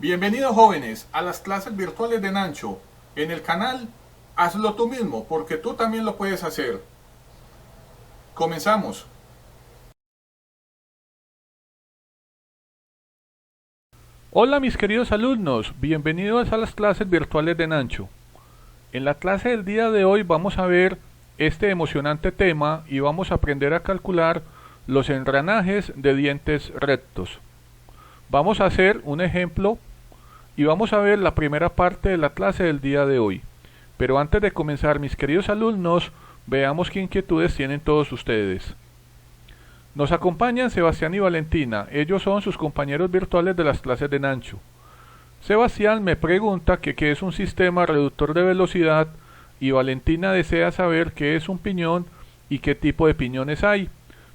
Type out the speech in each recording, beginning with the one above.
Bienvenidos jóvenes a las clases virtuales de Nancho. En el canal Hazlo tú mismo, porque tú también lo puedes hacer. Comenzamos. Hola mis queridos alumnos, bienvenidos a las clases virtuales de Nancho. En la clase del día de hoy vamos a ver este emocionante tema y vamos a aprender a calcular los engranajes de dientes rectos. Vamos a hacer un ejemplo y vamos a ver la primera parte de la clase del día de hoy. Pero antes de comenzar, mis queridos alumnos, veamos qué inquietudes tienen todos ustedes. Nos acompañan Sebastián y Valentina, ellos son sus compañeros virtuales de las clases de Nancho. Sebastián me pregunta que qué es un sistema reductor de velocidad y Valentina desea saber qué es un piñón y qué tipo de piñones hay.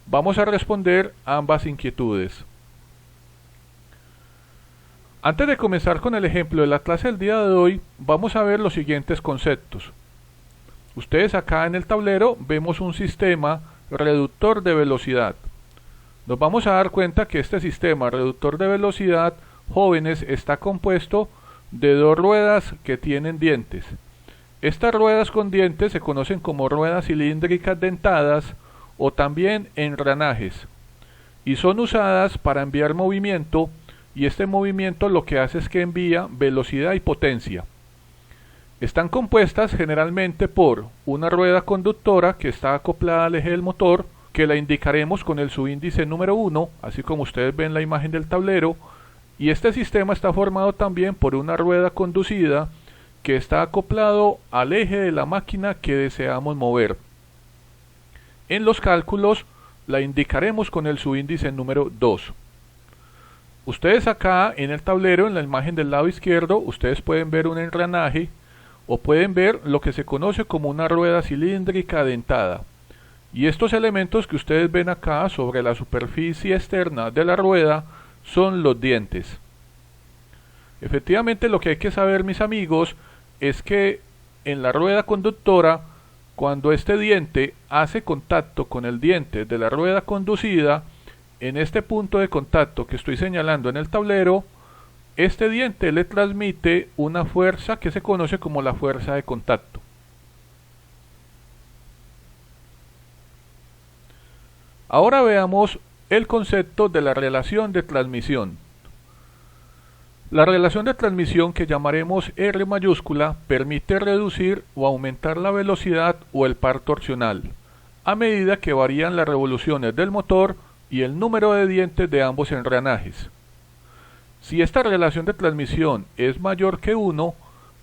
Vamos a responder ambas inquietudes. Antes de comenzar con el ejemplo de la clase del día de hoy, vamos a ver los siguientes conceptos. Ustedes acá en el tablero vemos un sistema reductor de velocidad. Nos vamos a dar cuenta que este sistema reductor de velocidad, jóvenes, está compuesto de dos ruedas que tienen dientes. Estas ruedas con dientes se conocen como ruedas cilíndricas dentadas o también engranajes y son usadas para enviar movimiento, y este movimiento lo que hace es que envía velocidad y potencia. Están compuestas generalmente por una rueda conductora que está acoplada al eje del motor, que la indicaremos con el subíndice número 1, así como ustedes ven la imagen del tablero, y este sistema está formado también por una rueda conducida que está acoplado al eje de la máquina que deseamos mover. En los cálculos la indicaremos con el subíndice número 2. Ustedes acá en el tablero, en la imagen del lado izquierdo, ustedes pueden ver un engranaje o pueden ver lo que se conoce como una rueda cilíndrica dentada. Y estos elementos que ustedes ven acá sobre la superficie externa de la rueda son los dientes. Efectivamente, lo que hay que saber, mis amigos, es que en la rueda conductora, cuando este diente hace contacto con el diente de la rueda conducida, en este punto de contacto que estoy señalando en el tablero, este diente le transmite una fuerza que se conoce como la fuerza de contacto. Ahora veamos el concepto de la relación de transmisión. La relación de transmisión, que llamaremos R mayúscula, permite reducir o aumentar la velocidad o el par torsional a medida que varían las revoluciones del motor y el número de dientes de ambos engranajes. Si esta relación de transmisión es mayor que 1,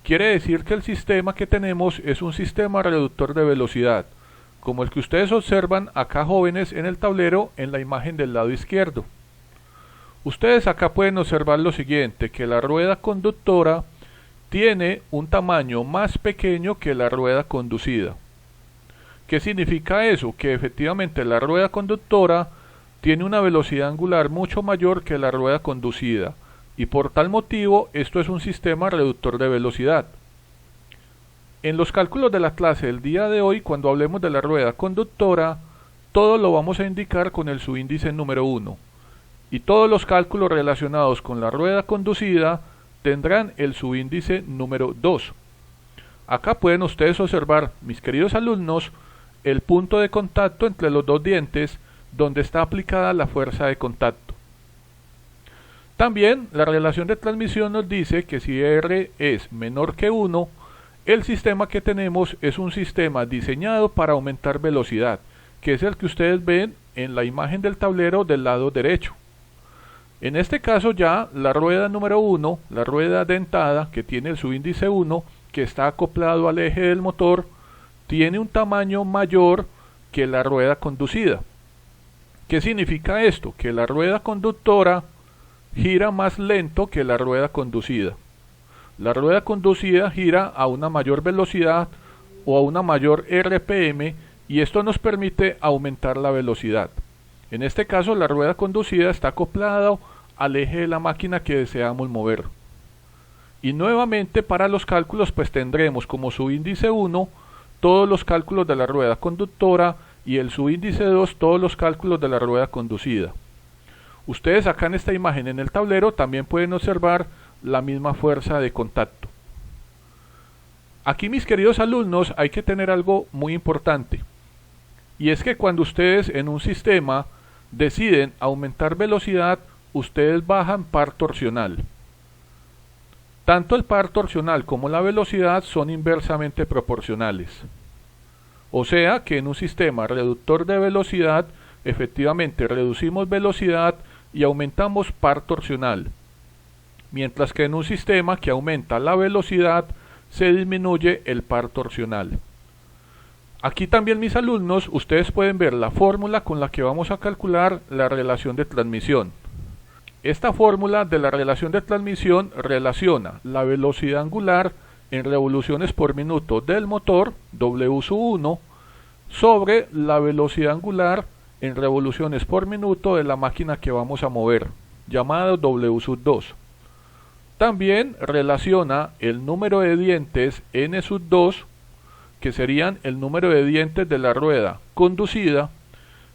quiere decir que el sistema que tenemos es un sistema reductor de velocidad, como el que ustedes observan acá, jóvenes, en el tablero en la imagen del lado izquierdo. Ustedes acá pueden observar lo siguiente, que la rueda conductora tiene un tamaño más pequeño que la rueda conducida. ¿Qué significa eso? Que efectivamente la rueda conductora tiene una velocidad angular mucho mayor que la rueda conducida, y por tal motivo esto es un sistema reductor de velocidad. En los cálculos de la clase del día de hoy, cuando hablemos de la rueda conductora, todo lo vamos a indicar con el subíndice número 1, y todos los cálculos relacionados con la rueda conducida tendrán el subíndice número 2. Acá pueden ustedes observar, mis queridos alumnos, el punto de contacto entre los dos dientes donde está aplicada la fuerza de contacto. También la relación de transmisión nos dice que si R es menor que 1, el sistema que tenemos es un sistema diseñado para aumentar velocidad, que es el que ustedes ven en la imagen del tablero del lado derecho. En este caso ya la rueda número 1, la rueda dentada que tiene el subíndice 1, que está acoplado al eje del motor, tiene un tamaño mayor que la rueda conducida. ¿Qué significa esto? Que la rueda conductora gira más lento que la rueda conducida. La rueda conducida gira a una mayor velocidad o a una mayor RPM, y esto nos permite aumentar la velocidad. En este caso la rueda conducida está acoplada al eje de la máquina que deseamos mover. Y nuevamente para los cálculos pues tendremos como subíndice 1 todos los cálculos de la rueda conductora y el subíndice 2 todos los cálculos de la rueda conducida. Ustedes acá en esta imagen en el tablero también pueden observar la misma fuerza de contacto. Aquí, mis queridos alumnos, hay que tener algo muy importante, y es que cuando ustedes en un sistema deciden aumentar velocidad, ustedes bajan par torsional. Tanto el par torsional como la velocidad son inversamente proporcionales. O sea que en un sistema reductor de velocidad, efectivamente reducimos velocidad y aumentamos par torsional, mientras que en un sistema que aumenta la velocidad, se disminuye el par torsional. Aquí también, mis alumnos, ustedes pueden ver la fórmula con la que vamos a calcular la relación de transmisión. Esta fórmula de la relación de transmisión relaciona la velocidad angular en revoluciones por minuto del motor, W1, sobre la velocidad angular en revoluciones por minuto de la máquina que vamos a mover, llamada W2. También relaciona el número de dientes N2, que serían el número de dientes de la rueda conducida,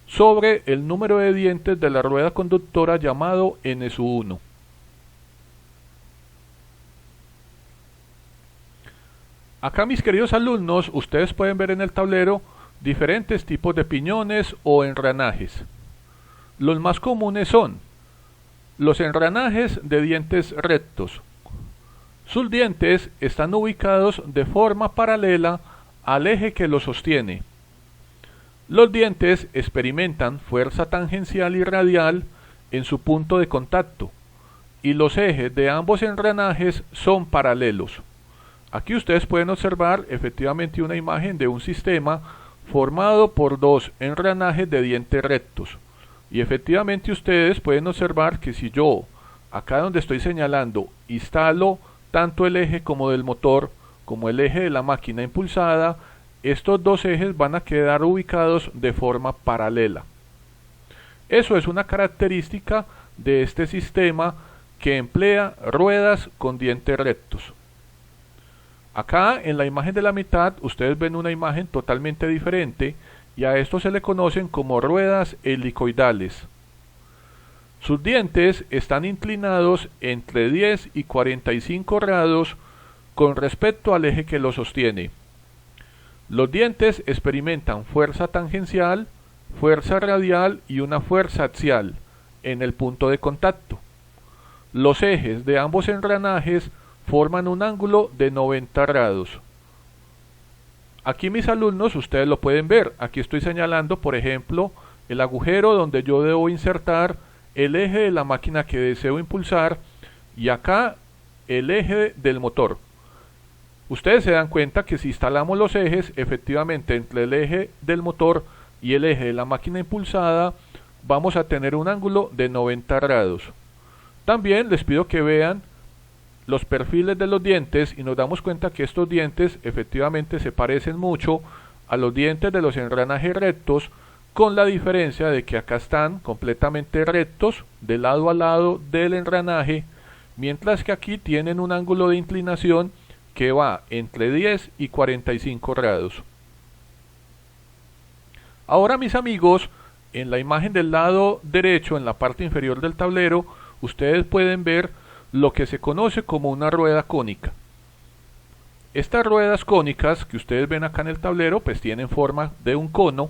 sobre el número de dientes de la rueda conductora llamado N1. Acá, mis queridos alumnos, ustedes pueden ver en el tablero diferentes tipos de piñones o engranajes. Los más comunes son los engranajes de dientes rectos. Sus dientes están ubicados de forma paralela al eje que los sostiene. Los dientes experimentan fuerza tangencial y radial en su punto de contacto, y los ejes de ambos engranajes son paralelos. Aquí ustedes pueden observar efectivamente una imagen de un sistema formado por dos engranajes de dientes rectos. Y efectivamente ustedes pueden observar que si yo, acá donde estoy señalando, instalo tanto el eje como del motor, como el eje de la máquina impulsada, estos dos ejes van a quedar ubicados de forma paralela. Eso es una característica de este sistema que emplea ruedas con dientes rectos. Acá en la imagen de la mitad ustedes ven una imagen totalmente diferente, y a esto se le conocen como ruedas helicoidales. Sus dientes están inclinados entre 10 y 45 grados con respecto al eje que los sostiene. Los dientes experimentan fuerza tangencial, fuerza radial y una fuerza axial en el punto de contacto. Los ejes de ambos engranajes forman un ángulo de 90 grados. Aquí, mis alumnos, ustedes lo pueden ver. Aquí estoy señalando, por ejemplo, el agujero donde yo debo insertar el eje de la máquina que deseo impulsar, y acá el eje del motor. Ustedes se dan cuenta que si instalamos los ejes, efectivamente entre el eje del motor y el eje de la máquina impulsada vamos a tener un ángulo de 90 grados. También les pido que vean los perfiles de los dientes, y nos damos cuenta que estos dientes efectivamente se parecen mucho a los dientes de los engranajes rectos, con la diferencia de que acá están completamente rectos de lado a lado del engranaje, mientras que aquí tienen un ángulo de inclinación que va entre 10 y 45 grados. Ahora, mis amigos, en la imagen del lado derecho, en la parte inferior del tablero, ustedes pueden ver lo que se conoce como una rueda cónica. Estas ruedas cónicas que ustedes ven acá en el tablero pues tienen forma de un cono.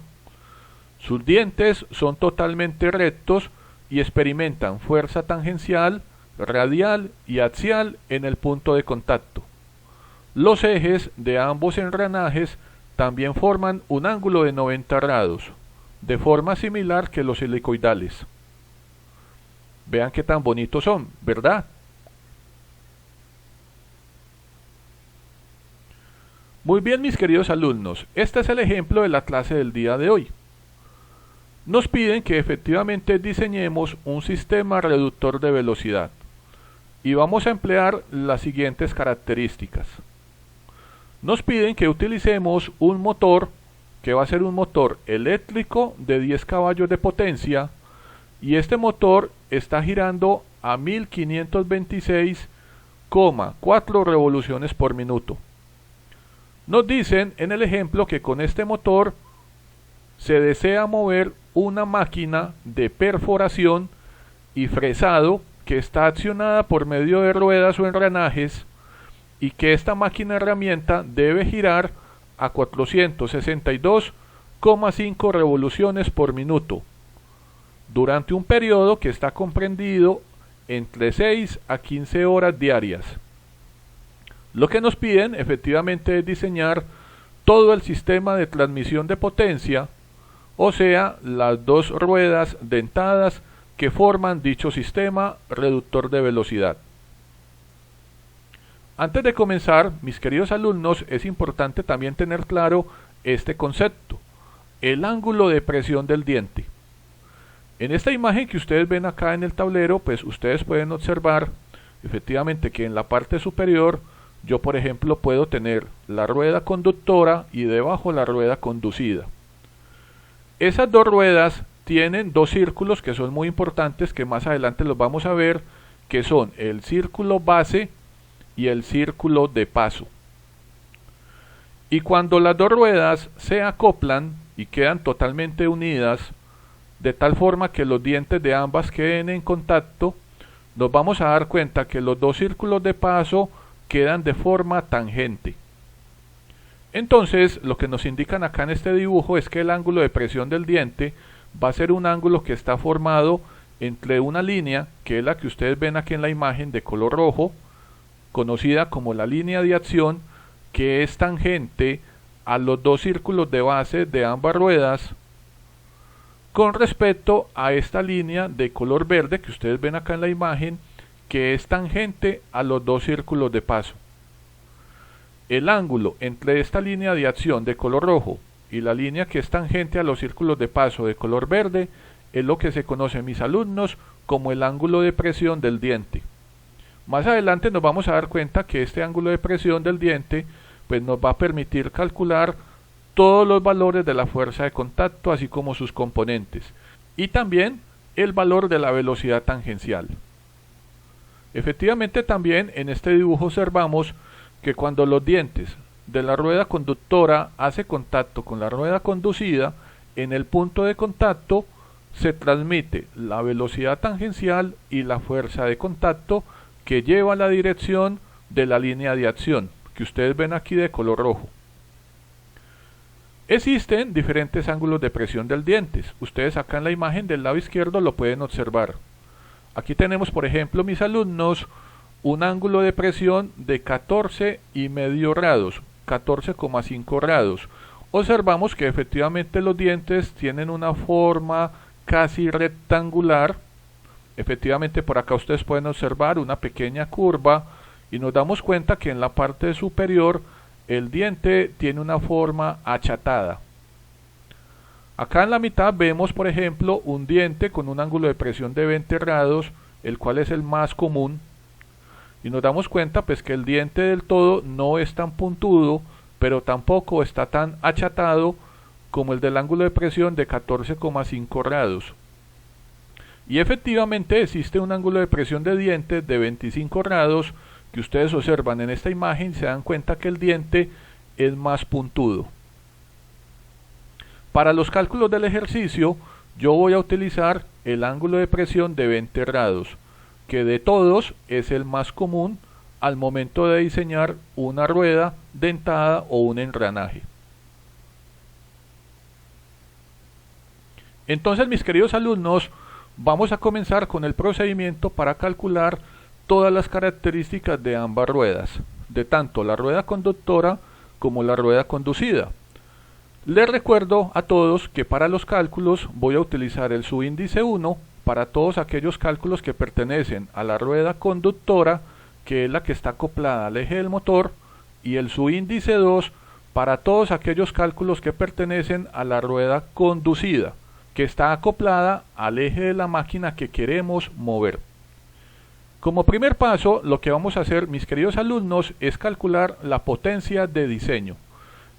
Sus dientes son totalmente rectos y experimentan fuerza tangencial, radial y axial en el punto de contacto. Los ejes de ambos engranajes también forman un ángulo de 90 grados, de forma similar que los helicoidales. Vean qué tan bonitos son, ¿verdad? Muy bien, mis queridos alumnos, este es el ejemplo de la clase del día de hoy. Nos piden que efectivamente diseñemos un sistema reductor de velocidad, y vamos a emplear las siguientes características. Nos piden que utilicemos un motor que va a ser un motor eléctrico de 10 caballos de potencia, y este motor está girando a 1526,4 revoluciones por minuto. Nos dicen en el ejemplo que con este motor se desea mover una máquina de perforación y fresado que está accionada por medio de ruedas o engranajes y que esta máquina herramienta debe girar a 462,5 revoluciones por minuto durante un periodo que está comprendido entre 6 a 15 horas diarias. Lo que nos piden efectivamente es diseñar todo el sistema de transmisión de potencia, o sea, las dos ruedas dentadas que forman dicho sistema reductor de velocidad. Antes de comenzar, mis queridos alumnos, es importante también tener claro este concepto, el ángulo de presión del diente. En esta imagen que ustedes ven acá en el tablero, pues ustedes pueden observar efectivamente que en la parte superior yo, por ejemplo, puedo tener la rueda conductora y debajo la rueda conducida. Esas dos ruedas tienen dos círculos que son muy importantes, que más adelante los vamos a ver, que son el círculo base y el círculo de paso. Y cuando las dos ruedas se acoplan y quedan totalmente unidas, de tal forma que los dientes de ambas queden en contacto, nos vamos a dar cuenta que los dos círculos de paso quedan de forma tangente. Entonces, lo que nos indican acá en este dibujo es que el ángulo de presión del diente va a ser un ángulo que está formado entre una línea, que es la que ustedes ven aquí en la imagen de color rojo, conocida como la línea de acción, que es tangente a los dos círculos de base de ambas ruedas, con respecto a esta línea de color verde que ustedes ven acá en la imagen, que es tangente a los dos círculos de paso. El ángulo entre esta línea de acción de color rojo y la línea que es tangente a los círculos de paso de color verde es lo que se conoce, mis alumnos, como el ángulo de presión del diente. Más adelante nos vamos a dar cuenta que este ángulo de presión del diente pues nos va a permitir calcular todos los valores de la fuerza de contacto, así como sus componentes, y también el valor de la velocidad tangencial. Efectivamente, también en este dibujo observamos que cuando los dientes de la rueda conductora hacen contacto con la rueda conducida, en el punto de contacto se transmite la velocidad tangencial y la fuerza de contacto que lleva la dirección de la línea de acción, que ustedes ven aquí de color rojo. Existen diferentes ángulos de presión del diente. Ustedes acá en la imagen del lado izquierdo lo pueden observar. Aquí tenemos, por ejemplo, mis alumnos, un ángulo de presión de 14,5 grados, 14,5 grados. Observamos que efectivamente los dientes tienen una forma casi rectangular. Efectivamente, por acá ustedes pueden observar una pequeña curva y nos damos cuenta que en la parte superior el diente tiene una forma achatada. Acá en la mitad vemos, por ejemplo, un diente con un ángulo de presión de 20 grados, el cual es el más común. Y nos damos cuenta pues que el diente del todo no es tan puntudo, pero tampoco está tan achatado como el del ángulo de presión de 14,5 grados. Y efectivamente existe un ángulo de presión de diente de 25 grados, que ustedes observan en esta imagen, se dan cuenta que el diente es más puntudo. Para los cálculos del ejercicio, yo voy a utilizar el ángulo de presión de 20 grados, que de todos es el más común al momento de diseñar una rueda dentada o un engranaje. Entonces, mis queridos alumnos, vamos a comenzar con el procedimiento para calcular todas las características de ambas ruedas, de tanto la rueda conductora como la rueda conducida. Les recuerdo a todos que para los cálculos voy a utilizar el subíndice 1 para todos aquellos cálculos que pertenecen a la rueda conductora, que es la que está acoplada al eje del motor, y el subíndice 2 para todos aquellos cálculos que pertenecen a la rueda conducida, que está acoplada al eje de la máquina que queremos mover. Como primer paso, lo que vamos a hacer, mis queridos alumnos, es calcular la potencia de diseño.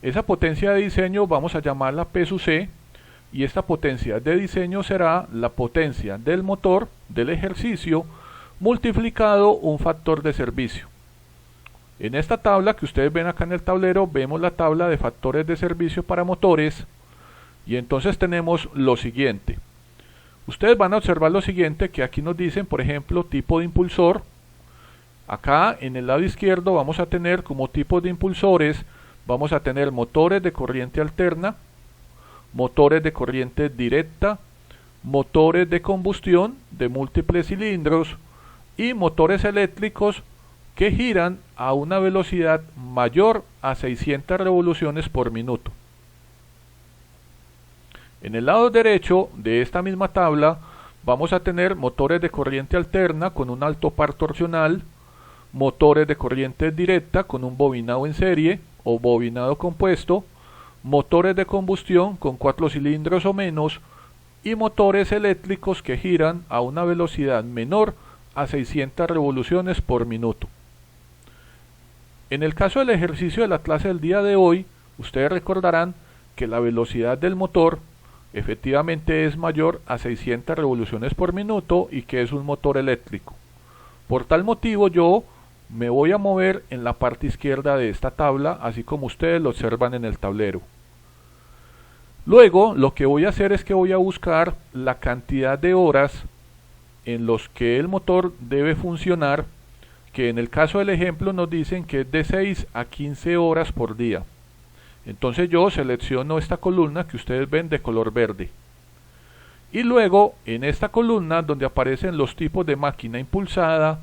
Esa potencia de diseño vamos a llamarla P sub C, y esta potencia de diseño será la potencia del motor del ejercicio multiplicado un factor de servicio. En esta tabla que ustedes ven acá en el tablero, vemos la tabla de factores de servicio para motores, y entonces tenemos lo siguiente. Ustedes van a observar lo siguiente, que aquí nos dicen, por ejemplo, tipo de impulsor. Acá en el lado izquierdo vamos a tener como tipos de impulsores, vamos a tener motores de corriente alterna, motores de corriente directa, motores de combustión de múltiples cilindros y motores eléctricos que giran a una velocidad mayor a 600 revoluciones por minuto. En el lado derecho de esta misma tabla vamos a tener motores de corriente alterna con un alto par torsional, motores de corriente directa con un bobinado en serie o bobinado compuesto, motores de combustión con 4 cilindros o menos y motores eléctricos que giran a una velocidad menor a 600 revoluciones por minuto. En el caso del ejercicio de la clase del día de hoy, ustedes recordarán que la velocidad del motor efectivamente es mayor a 600 revoluciones por minuto y que es un motor eléctrico. Por tal motivo yo me voy a mover en la parte izquierda de esta tabla, así como ustedes lo observan en el tablero. Luego lo que voy a hacer es que voy a buscar la cantidad de horas en los que el motor debe funcionar, que en el caso del ejemplo nos dicen que es de 6 a 15 horas por día. Entonces yo selecciono esta columna que ustedes ven de color verde. Y luego en esta columna donde aparecen los tipos de máquina impulsada,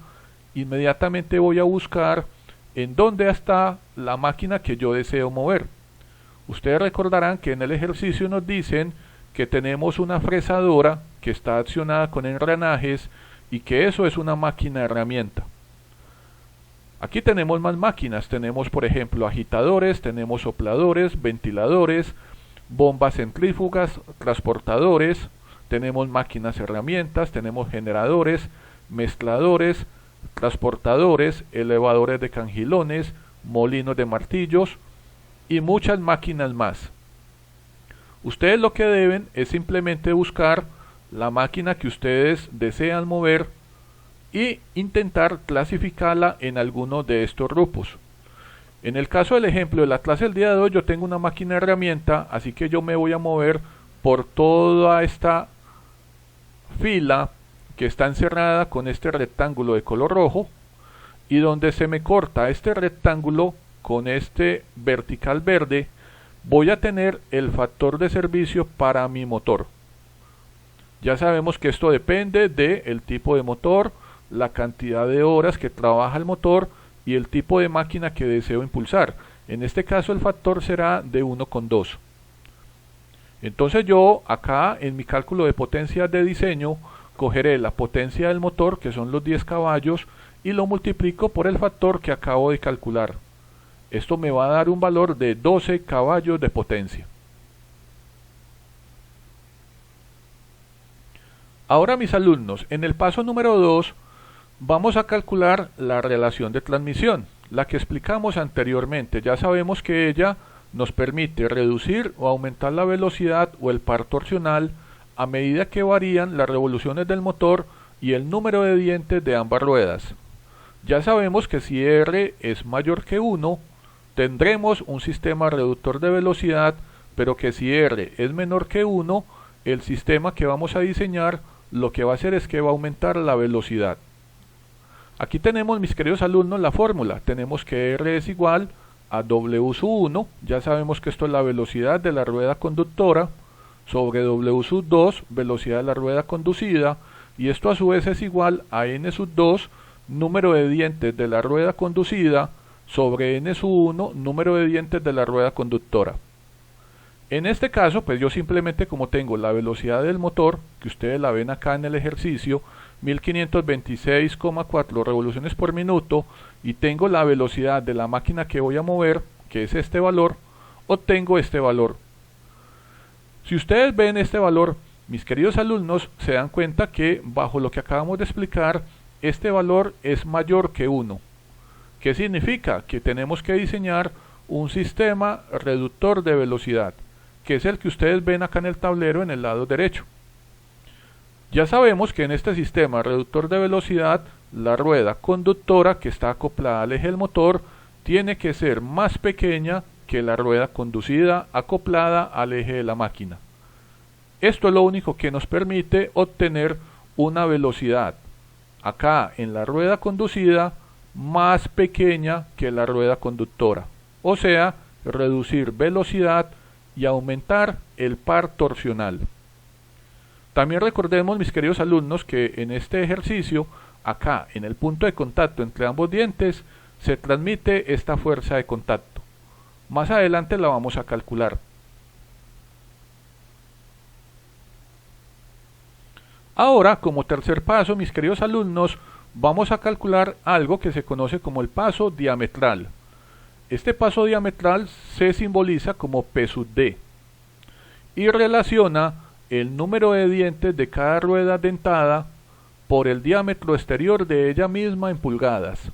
inmediatamente voy a buscar en dónde está la máquina que yo deseo mover. Ustedes recordarán que en el ejercicio nos dicen que tenemos una fresadora que está accionada con engranajes y que eso es una máquina herramienta. Aquí tenemos más máquinas, tenemos por ejemplo agitadores, tenemos sopladores, ventiladores, bombas centrífugas, transportadores, tenemos máquinas herramientas, tenemos generadores, mezcladores, transportadores, elevadores de cangilones, molinos de martillos y muchas máquinas más. Ustedes lo que deben es simplemente buscar la máquina que ustedes desean mover y intentar clasificarla en alguno de estos grupos. En el caso del ejemplo de la clase del día de hoy, yo tengo una máquina herramienta, así que yo me voy a mover por toda esta fila que está encerrada con este rectángulo de color rojo, y donde se me corta este rectángulo con este vertical verde, voy a tener el factor de servicio para mi motor. Ya sabemos que esto depende del tipo de motor, la cantidad de horas que trabaja el motor y el tipo de máquina que deseo impulsar. En este caso el factor será de 1,2. Entonces yo acá en mi cálculo de potencia de diseño cogeré la potencia del motor, que son los 10 caballos, y lo multiplico por el factor que acabo de calcular. Esto me va a dar un valor de 12 caballos de potencia. Ahora mis alumnos, en el paso número 2 vamos a calcular la relación de transmisión, la que explicamos anteriormente. Ya sabemos que ella nos permite reducir o aumentar la velocidad o el par torsional a medida que varían las revoluciones del motor y el número de dientes de ambas ruedas. Ya sabemos que si R es mayor que 1, tendremos un sistema reductor de velocidad, pero que si R es menor que 1, el sistema que vamos a diseñar lo que va a hacer es que va a aumentar la velocidad. Aquí tenemos, mis queridos alumnos, la fórmula. Tenemos que R es igual a W sub 1, ya sabemos que esto es la velocidad de la rueda conductora, sobre W sub 2, velocidad de la rueda conducida, y esto a su vez es igual a N sub 2, número de dientes de la rueda conducida, sobre N sub 1, número de dientes de la rueda conductora. En este caso, pues yo simplemente, como tengo la velocidad del motor, que ustedes la ven acá en el ejercicio, 1526,4 revoluciones por minuto, y tengo la velocidad de la máquina que voy a mover, que es este valor, obtengo este valor. Si ustedes ven este valor, mis queridos alumnos, se dan cuenta que bajo lo que acabamos de explicar, este valor es mayor que 1. ¿Qué significa? Que tenemos que diseñar un sistema reductor de velocidad, que es el que ustedes ven acá en el tablero en el lado derecho. Ya sabemos que en este sistema reductor de velocidad, la rueda conductora que está acoplada al eje del motor tiene que ser más pequeña que la rueda conducida acoplada al eje de la máquina. Esto es lo único que nos permite obtener una velocidad, acá en la rueda conducida, más pequeña que la rueda conductora. O sea, reducir velocidad y aumentar el par torsional. También recordemos, mis queridos alumnos, que en este ejercicio, acá en el punto de contacto entre ambos dientes, se transmite esta fuerza de contacto. Más adelante la vamos a calcular. Ahora, como tercer paso, mis queridos alumnos, vamos a calcular algo que se conoce como el paso diametral. Este paso diametral se simboliza como P sub D y relaciona el número de dientes de cada rueda dentada por el diámetro exterior de ella misma en pulgadas.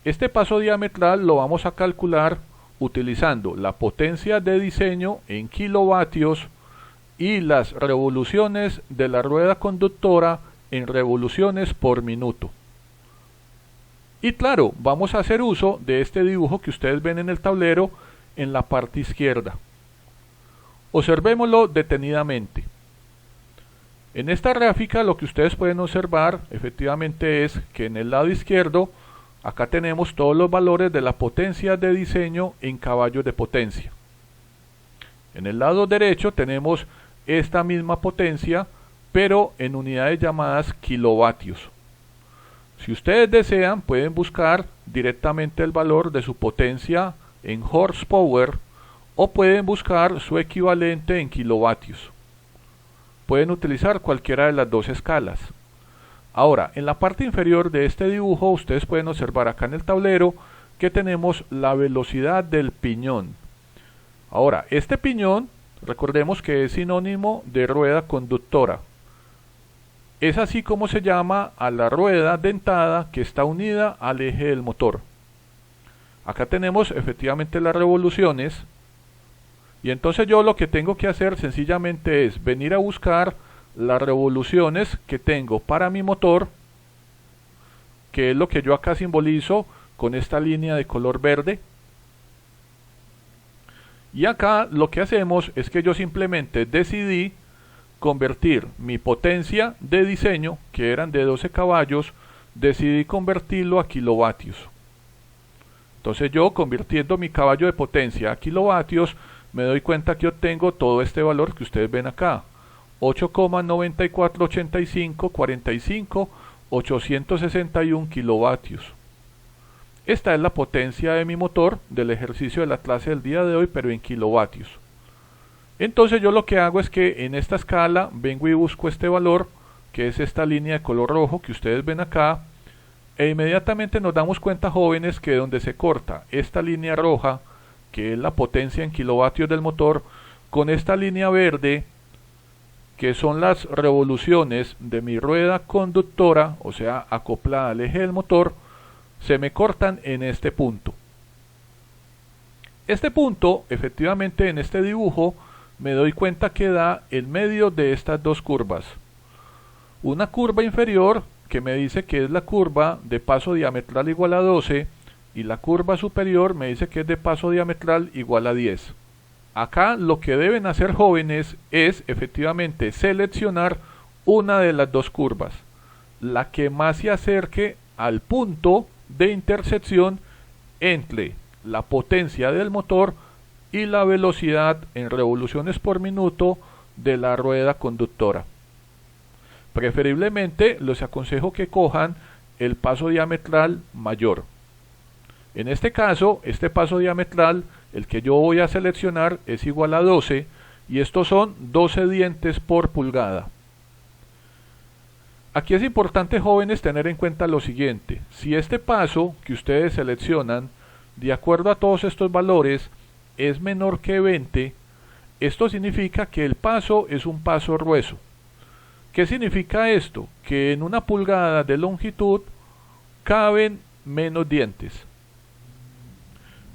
Este paso diametral lo vamos a calcular utilizando la potencia de diseño en kilovatios y las revoluciones de la rueda conductora en revoluciones por minuto. Y claro, vamos a hacer uso de este dibujo que ustedes ven en el tablero en la parte izquierda. Observémoslo detenidamente. En esta gráfica lo que ustedes pueden observar efectivamente es que en el lado izquierdo acá tenemos todos los valores de la potencia de diseño en caballos de potencia. En el lado derecho tenemos esta misma potencia, pero en unidades llamadas kilovatios. Si ustedes desean, pueden buscar directamente el valor de su potencia en horsepower o pueden buscar su equivalente en kilovatios. Pueden utilizar cualquiera de las dos escalas. Ahora, en la parte inferior de este dibujo, ustedes pueden observar acá en el tablero que tenemos la velocidad del piñón. Ahora, este piñón, recordemos que es sinónimo de rueda conductora. Es así como se llama a la rueda dentada que está unida al eje del motor. Acá tenemos efectivamente las revoluciones. Y entonces yo lo que tengo que hacer sencillamente es venir a buscar las revoluciones que tengo para mi motor, que es lo que yo acá simbolizo con esta línea de color verde. Y acá lo que hacemos es que yo simplemente decidí convertir mi potencia de diseño, que eran de 12 caballos, decidí convertirlo a kilovatios. Entonces yo, convirtiendo mi caballo de potencia a kilovatios, me doy cuenta que obtengo todo este valor que ustedes ven acá, 8,948545,861 kilovatios. Esta es la potencia de mi motor del ejercicio de la clase del día de hoy, pero en kilovatios. Entonces yo lo que hago es que en esta escala vengo y busco este valor, que es esta línea de color rojo que ustedes ven acá, e inmediatamente nos damos cuenta, jóvenes, que donde se corta esta línea roja, que es la potencia en kilovatios del motor, con esta línea verde, que son las revoluciones de mi rueda conductora, o sea, acoplada al eje del motor, se me cortan en este punto. Este punto, efectivamente, en este dibujo, me doy cuenta que da el medio de estas dos curvas. Una curva inferior, que me dice que es la curva de paso diametral igual a 12, y la curva superior me dice que es de paso diametral igual a 10. Acá lo que deben hacer, jóvenes, es efectivamente seleccionar una de las dos curvas, la que más se acerque al punto de intersección entre la potencia del motor y la velocidad en revoluciones por minuto de la rueda conductora. Preferiblemente les aconsejo que cojan el paso diametral mayor. En este caso, este paso diametral, el que yo voy a seleccionar, es igual a 12, y estos son 12 dientes por pulgada. Aquí es importante, jóvenes, tener en cuenta lo siguiente: si este paso que ustedes seleccionan, de acuerdo a todos estos valores, es menor que 20, esto significa que el paso es un paso grueso. ¿Qué significa esto? Que en una pulgada de longitud caben menos dientes.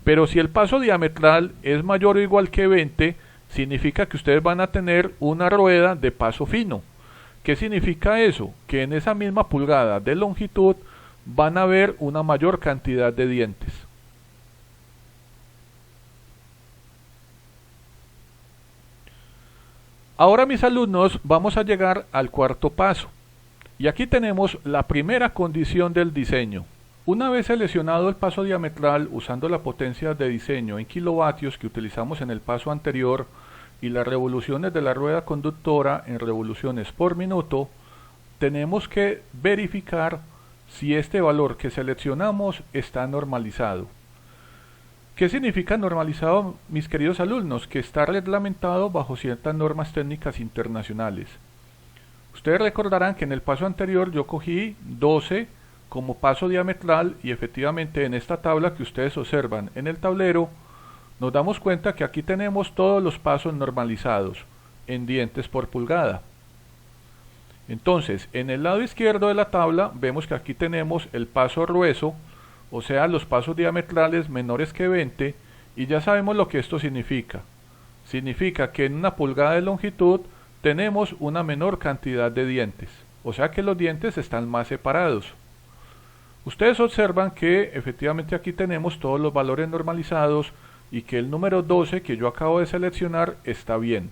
Pero si el paso diametral es mayor o igual que 20, significa que ustedes van a tener una rueda de paso fino. ¿Qué significa eso? Que en esa misma pulgada de longitud van a haber una mayor cantidad de dientes. Ahora, mis alumnos, vamos a llegar al cuarto paso. Y aquí tenemos la primera condición del diseño. Una vez seleccionado el paso diametral usando la potencia de diseño en kilovatios que utilizamos en el paso anterior y las revoluciones de la rueda conductora en revoluciones por minuto, tenemos que verificar si este valor que seleccionamos está normalizado. ¿Qué significa normalizado, mis queridos alumnos? Que está reglamentado bajo ciertas normas técnicas internacionales. Ustedes recordarán que en el paso anterior yo cogí 12 como paso diametral y efectivamente en esta tabla que ustedes observan en el tablero nos damos cuenta que aquí tenemos todos los pasos normalizados en dientes por pulgada. Entonces, en el lado izquierdo de la tabla vemos que aquí tenemos el paso grueso, o sea, los pasos diametrales menores que 20, y ya sabemos lo que esto significa. Significa que en una pulgada de longitud tenemos una menor cantidad de dientes, o sea que los dientes están más separados. Ustedes observan que efectivamente aquí tenemos todos los valores normalizados y que el número 12 que yo acabo de seleccionar está bien.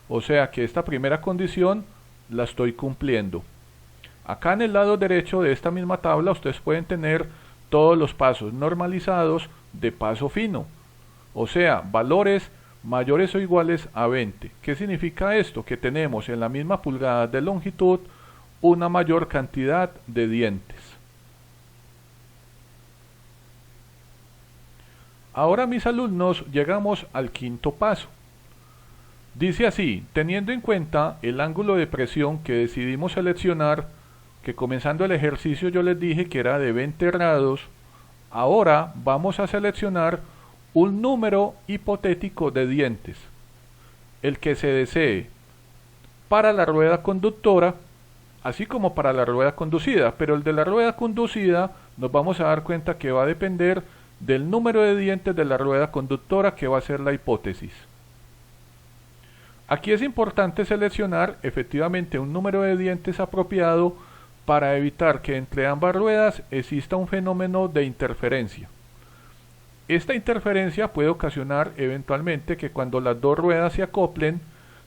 O sea que esta primera condición la estoy cumpliendo. Acá en el lado derecho de esta misma tabla ustedes pueden tener todos los pasos normalizados de paso fino, o sea, valores mayores o iguales a 20. ¿Qué significa esto? Que tenemos en la misma pulgada de longitud una mayor cantidad de dientes. Ahora, mis alumnos, llegamos al quinto paso. Dice así: teniendo en cuenta el ángulo de presión que decidimos seleccionar, que comenzando el ejercicio yo les dije que era de 20 grados, ahora vamos a seleccionar un número hipotético de dientes, el que se desee, para la rueda conductora, así como para la rueda conducida, pero el de la rueda conducida nos vamos a dar cuenta que va a depender del número de dientes de la rueda conductora, que va a ser la hipótesis. Aquí es importante seleccionar efectivamente un número de dientes apropiado para evitar que entre ambas ruedas exista un fenómeno de interferencia. Esta interferencia puede ocasionar eventualmente que cuando las dos ruedas se acoplen,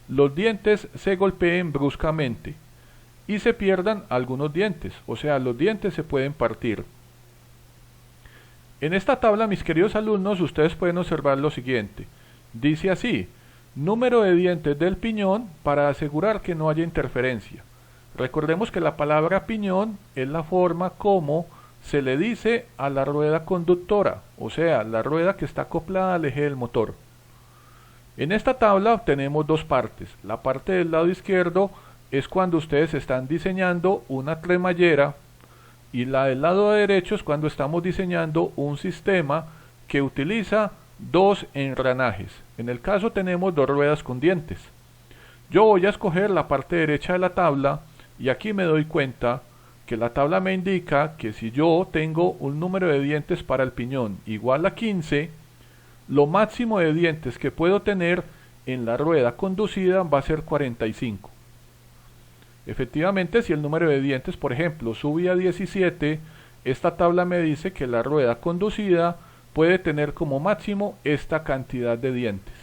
los dientes se golpeen bruscamente y se pierdan algunos dientes, o sea, los dientes se pueden partir. En esta tabla, mis queridos alumnos, ustedes pueden observar lo siguiente. Dice así: número de dientes del piñón para asegurar que no haya interferencia. Recordemos que la palabra piñón es la forma como se le dice a la rueda conductora, o sea, la rueda que está acoplada al eje del motor. En esta tabla tenemos dos partes. La parte del lado izquierdo es cuando ustedes están diseñando una cremallera y la del lado derecho es cuando estamos diseñando un sistema que utiliza dos engranajes. En el caso tenemos dos ruedas con dientes. Yo voy a escoger la parte derecha de la tabla y aquí me doy cuenta que la tabla me indica que si yo tengo un número de dientes para el piñón igual a 15, lo máximo de dientes que puedo tener en la rueda conducida va a ser 45. Efectivamente, si el número de dientes, por ejemplo, sube a 17, esta tabla me dice que la rueda conducida puede tener como máximo esta cantidad de dientes.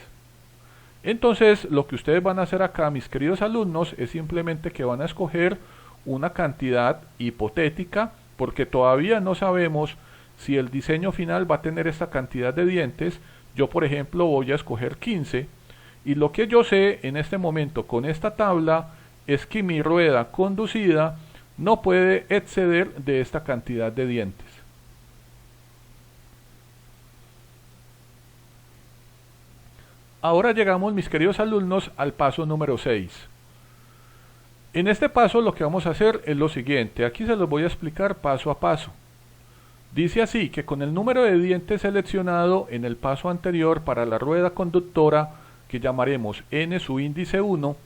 Entonces, lo que ustedes van a hacer acá, mis queridos alumnos, es simplemente que van a escoger una cantidad hipotética, porque todavía no sabemos si el diseño final va a tener esta cantidad de dientes. Yo, por ejemplo, voy a escoger 15, y lo que yo sé en este momento con esta tabla es que mi rueda conducida no puede exceder de esta cantidad de dientes. Ahora llegamos, mis queridos alumnos, al paso número 6. En este paso lo que vamos a hacer es lo siguiente. Aquí se los voy a explicar paso a paso. Dice así que con el número de dientes seleccionado en el paso anterior para la rueda conductora, que llamaremos n su índice 1,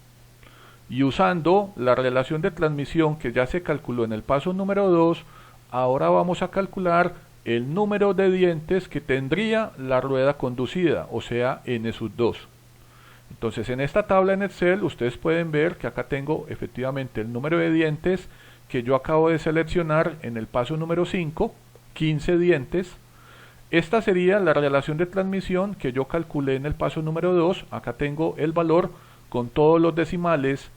y usando la relación de transmisión que ya se calculó en el paso número 2, ahora vamos a calcular el número de dientes que tendría la rueda conducida, o sea, n sub 2. Entonces, en esta tabla en Excel ustedes pueden ver que acá tengo efectivamente el número de dientes que yo acabo de seleccionar en el paso número 5, 15 dientes. Esta sería la relación de transmisión que yo calculé en el paso número 2, acá tengo el valor con todos los decimales,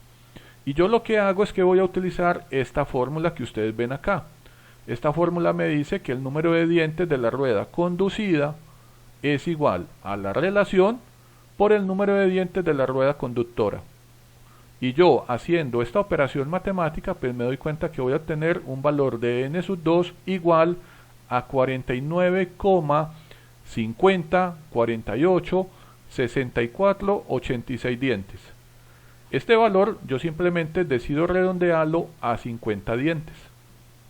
y yo lo que hago es que voy a utilizar esta fórmula que ustedes ven acá. Esta fórmula me dice que el número de dientes de la rueda conducida es igual a la relación por el número de dientes de la rueda conductora. Y yo, haciendo esta operación matemática, pues me doy cuenta que voy a obtener un valor de n sub 2 igual a 49,50, 48, 64, 86 dientes. Este valor yo simplemente decido redondearlo a 50 dientes.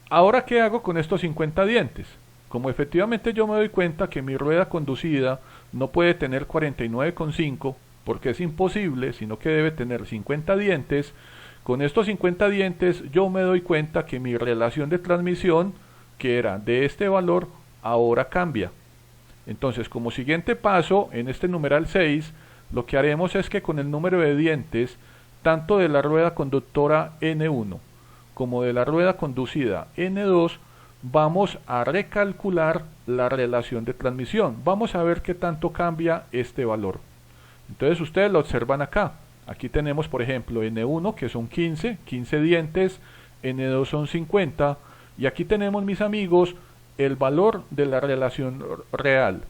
Ahora, ¿qué hago con estos 50 dientes? Como efectivamente yo me doy cuenta que mi rueda conducida no puede tener 49,5, porque es imposible, sino que debe tener 50 dientes, con estos 50 dientes yo me doy cuenta que mi relación de transmisión, que era de este valor, ahora cambia. Entonces, como siguiente paso, en este numeral 6, lo que haremos es que con el número de dientes, tanto de la rueda conductora N1 como de la rueda conducida N2, vamos a recalcular la relación de transmisión. Vamos a ver qué tanto cambia este valor. Entonces ustedes lo observan acá. Aquí tenemos, por ejemplo, N1, que son 15 dientes, N2 son 50, y aquí tenemos, mis amigos, el valor de la relación real.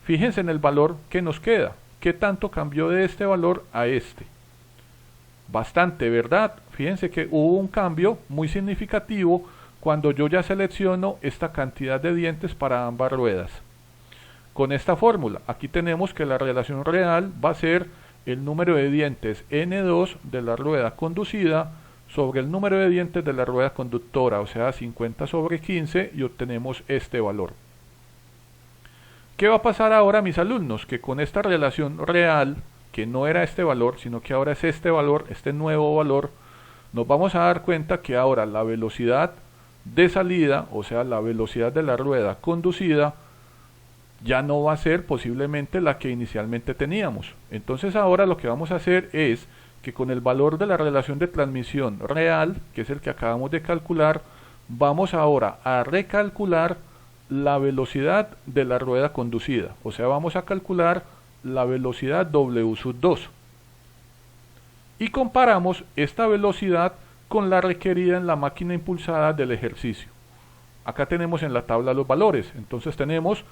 Fíjense en el valor que nos queda. ¿Qué tanto cambió de este valor a este? Bastante, ¿verdad? Fíjense que hubo un cambio muy significativo cuando yo ya selecciono esta cantidad de dientes para ambas ruedas. Con esta fórmula, aquí tenemos que la relación real va a ser el número de dientes N2 de la rueda conducida sobre el número de dientes de la rueda conductora, o sea 50 sobre 15, y obtenemos este valor. ¿Qué va a pasar ahora, mis alumnos? Que con esta relación real, que no era este valor, sino que ahora es este valor, este nuevo valor, nos vamos a dar cuenta que ahora la velocidad de salida, o sea la velocidad de la rueda conducida, ya no va a ser posiblemente la que inicialmente teníamos. Entonces ahora lo que vamos a hacer es que con el valor de la relación de transmisión real, que es el que acabamos de calcular, vamos ahora a recalcular la velocidad de la rueda conducida. O sea, vamos a calcular la velocidad W sub 2. Y comparamos esta velocidad con la requerida en la máquina impulsada del ejercicio. Acá tenemos en la tabla los valores. Entonces tenemos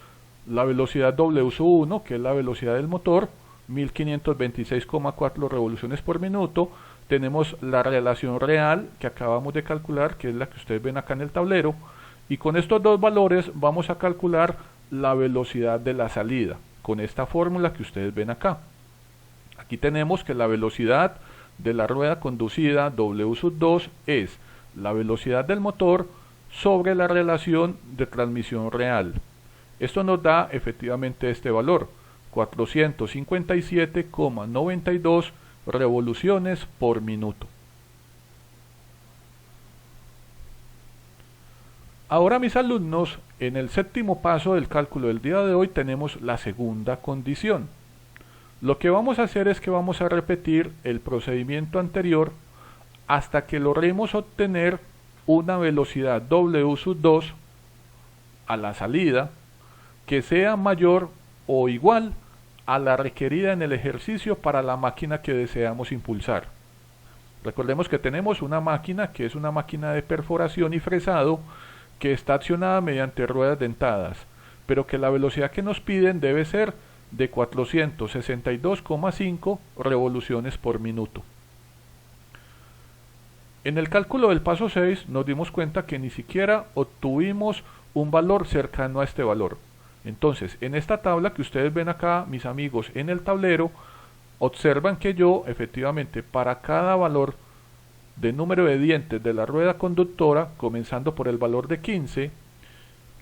la velocidad W sub 1, que es la velocidad del motor, 1526,4 revoluciones por minuto. Tenemos la relación real que acabamos de calcular, que es la que ustedes ven acá en el tablero. Y con estos dos valores vamos a calcular la velocidad de la salida, con esta fórmula que ustedes ven acá. Aquí tenemos que la velocidad de la rueda conducida W sub 2 es la velocidad del motor sobre la relación de transmisión real. Esto nos da efectivamente este valor, 457,92 revoluciones por minuto. Ahora, mis alumnos, en el séptimo paso del cálculo del día de hoy tenemos la segunda condición. Lo que vamos a hacer es que vamos a repetir el procedimiento anterior hasta que logremos obtener una velocidad W sub 2 a la salida que sea mayor o igual a la requerida en el ejercicio para la máquina que deseamos impulsar. Recordemos que tenemos una máquina que es una máquina de perforación y fresado que está accionada mediante ruedas dentadas, pero que la velocidad que nos piden debe ser de 462,5 revoluciones por minuto. En el cálculo del paso 6 nos dimos cuenta que ni siquiera obtuvimos un valor cercano a este valor. Entonces, en esta tabla que ustedes ven acá, mis amigos, en el tablero, observan que yo efectivamente para cada valor de número de dientes de la rueda conductora, comenzando por el valor de 15,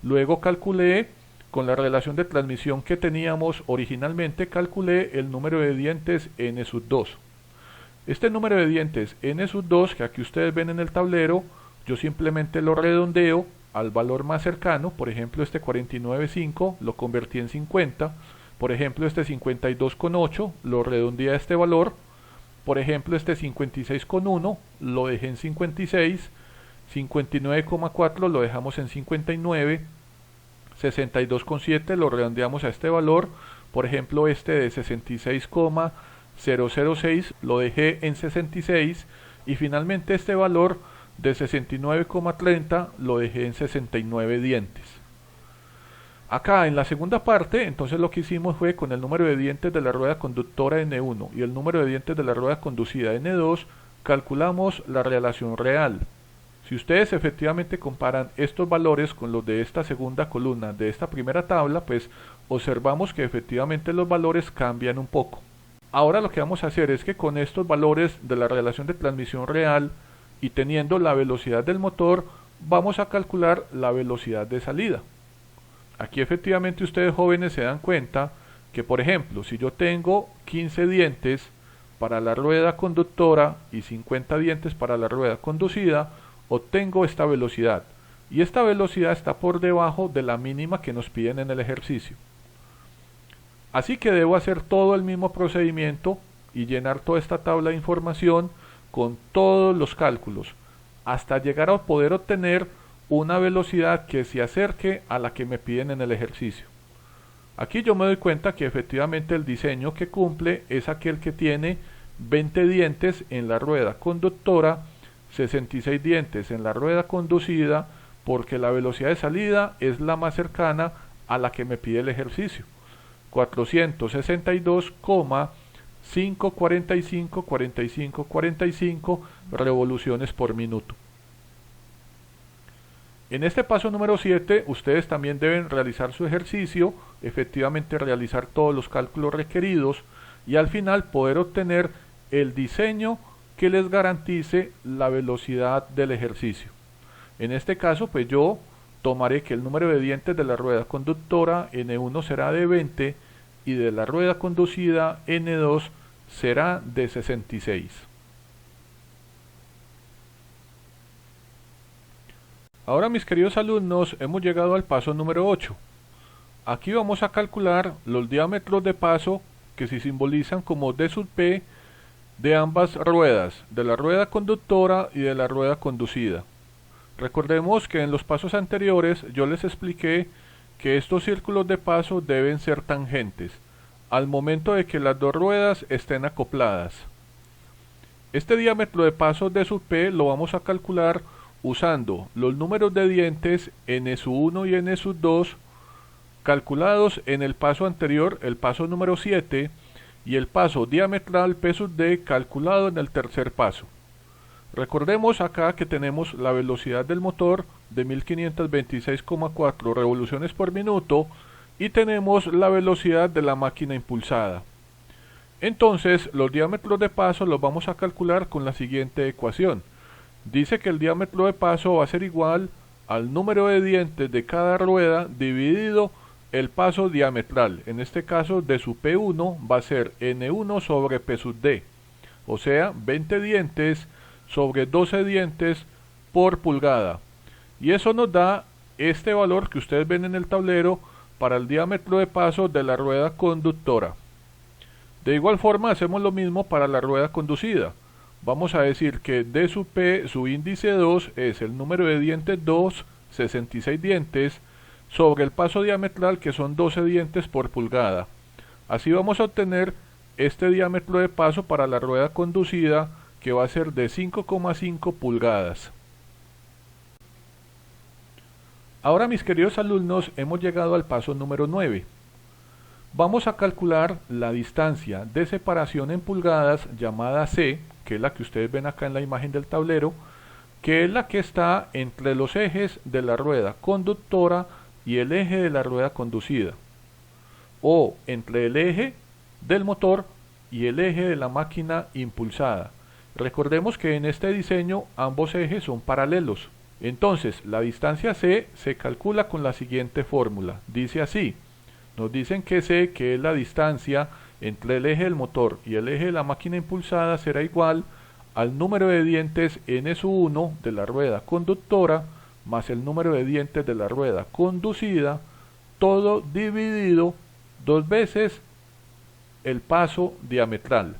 luego calculé con la relación de transmisión que teníamos originalmente, calculé el número de dientes N sub 2. Este número de dientes N sub 2 que aquí ustedes ven en el tablero, yo simplemente lo redondeo al valor más cercano. Por ejemplo, este 49,5 lo convertí en 50, por ejemplo este 52,8 lo redondeé a este valor, por ejemplo este 56,1 lo dejé en 56, 59,4 lo dejamos en 59, 62,7 lo redondeamos a este valor, por ejemplo este de 66,2 006 lo dejé en 66 y finalmente este valor de 69,30 lo dejé en 69 dientes. Acá en la segunda parte, entonces lo que hicimos fue con el número de dientes de la rueda conductora N1 y el número de dientes de la rueda conducida N2, calculamos la relación real. Si ustedes efectivamente comparan estos valores con los de esta segunda columna de esta primera tabla, pues observamos que efectivamente los valores cambian un poco. Ahora lo que vamos a hacer es que con estos valores de la relación de transmisión real y teniendo la velocidad del motor, vamos a calcular la velocidad de salida. Aquí efectivamente ustedes jóvenes se dan cuenta que, por ejemplo, si yo tengo 15 dientes para la rueda conductora y 50 dientes para la rueda conducida, obtengo esta velocidad. Y esta velocidad está por debajo de la mínima que nos piden en el ejercicio. Así que debo hacer todo el mismo procedimiento y llenar toda esta tabla de información con todos los cálculos, hasta llegar a poder obtener una velocidad que se acerque a la que me piden en el ejercicio. Aquí yo me doy cuenta que efectivamente el diseño que cumple es aquel que tiene 20 dientes en la rueda conductora, 66 dientes en la rueda conducida, porque la velocidad de salida es la más cercana a la que me pide el ejercicio. 462,545 revoluciones por minuto. En este paso número 7, ustedes también deben realizar su ejercicio, efectivamente realizar todos los cálculos requeridos y al final poder obtener el diseño que les garantice la velocidad del ejercicio. En este caso, pues yo tomaré que el número de dientes de la rueda conductora N1 será de 20 y de la rueda conducida N2 será de 66. Ahora, mis queridos alumnos, hemos llegado al paso número 8. Aquí vamos a calcular los diámetros de paso que se simbolizan como D sub P de ambas ruedas, de la rueda conductora y de la rueda conducida. Recordemos que en los pasos anteriores yo les expliqué que estos círculos de paso deben ser tangentes, al momento de que las dos ruedas estén acopladas. Este diámetro de paso D sub P lo vamos a calcular usando los números de dientes N1 y N2 calculados en el paso anterior, el paso número 7, y el paso diametral P sub D calculado en el tercer paso. Recordemos acá que tenemos la velocidad del motor de 1526,4 revoluciones por minuto y tenemos la velocidad de la máquina impulsada. Entonces los diámetros de paso los vamos a calcular con la siguiente ecuación. Dice que el diámetro de paso va a ser igual al número de dientes de cada rueda dividido el paso diametral. En este caso de su P1 va a ser N1 sobre P sub D, o sea 20 dientes sobre 12 dientes por pulgada. Y eso nos da este valor que ustedes ven en el tablero para el diámetro de paso de la rueda conductora. De igual forma hacemos lo mismo para la rueda conducida. Vamos a decir que D sub P, su índice 2, es el número de dientes 2, 66 dientes, sobre el paso diametral que son 12 dientes por pulgada. Así vamos a obtener este diámetro de paso para la rueda conducida, que va a ser de 5,5 pulgadas. Ahora, mis queridos alumnos, hemos llegado al paso número 9. Vamos a calcular la distancia de separación en pulgadas llamada C, que es la que ustedes ven acá en la imagen del tablero, que es la que está entre los ejes de la rueda conductora y el eje de la rueda conducida, o entre el eje del motor y el eje de la máquina impulsada. Recordemos que en este diseño ambos ejes son paralelos. Entonces la distancia C se calcula con la siguiente fórmula. Dice así: nos dicen que C, que es la distancia entre el eje del motor y el eje de la máquina impulsada, será igual al número de dientes N1 de la rueda conductora más el número de dientes de la rueda conducida, todo dividido 2 veces el paso diametral.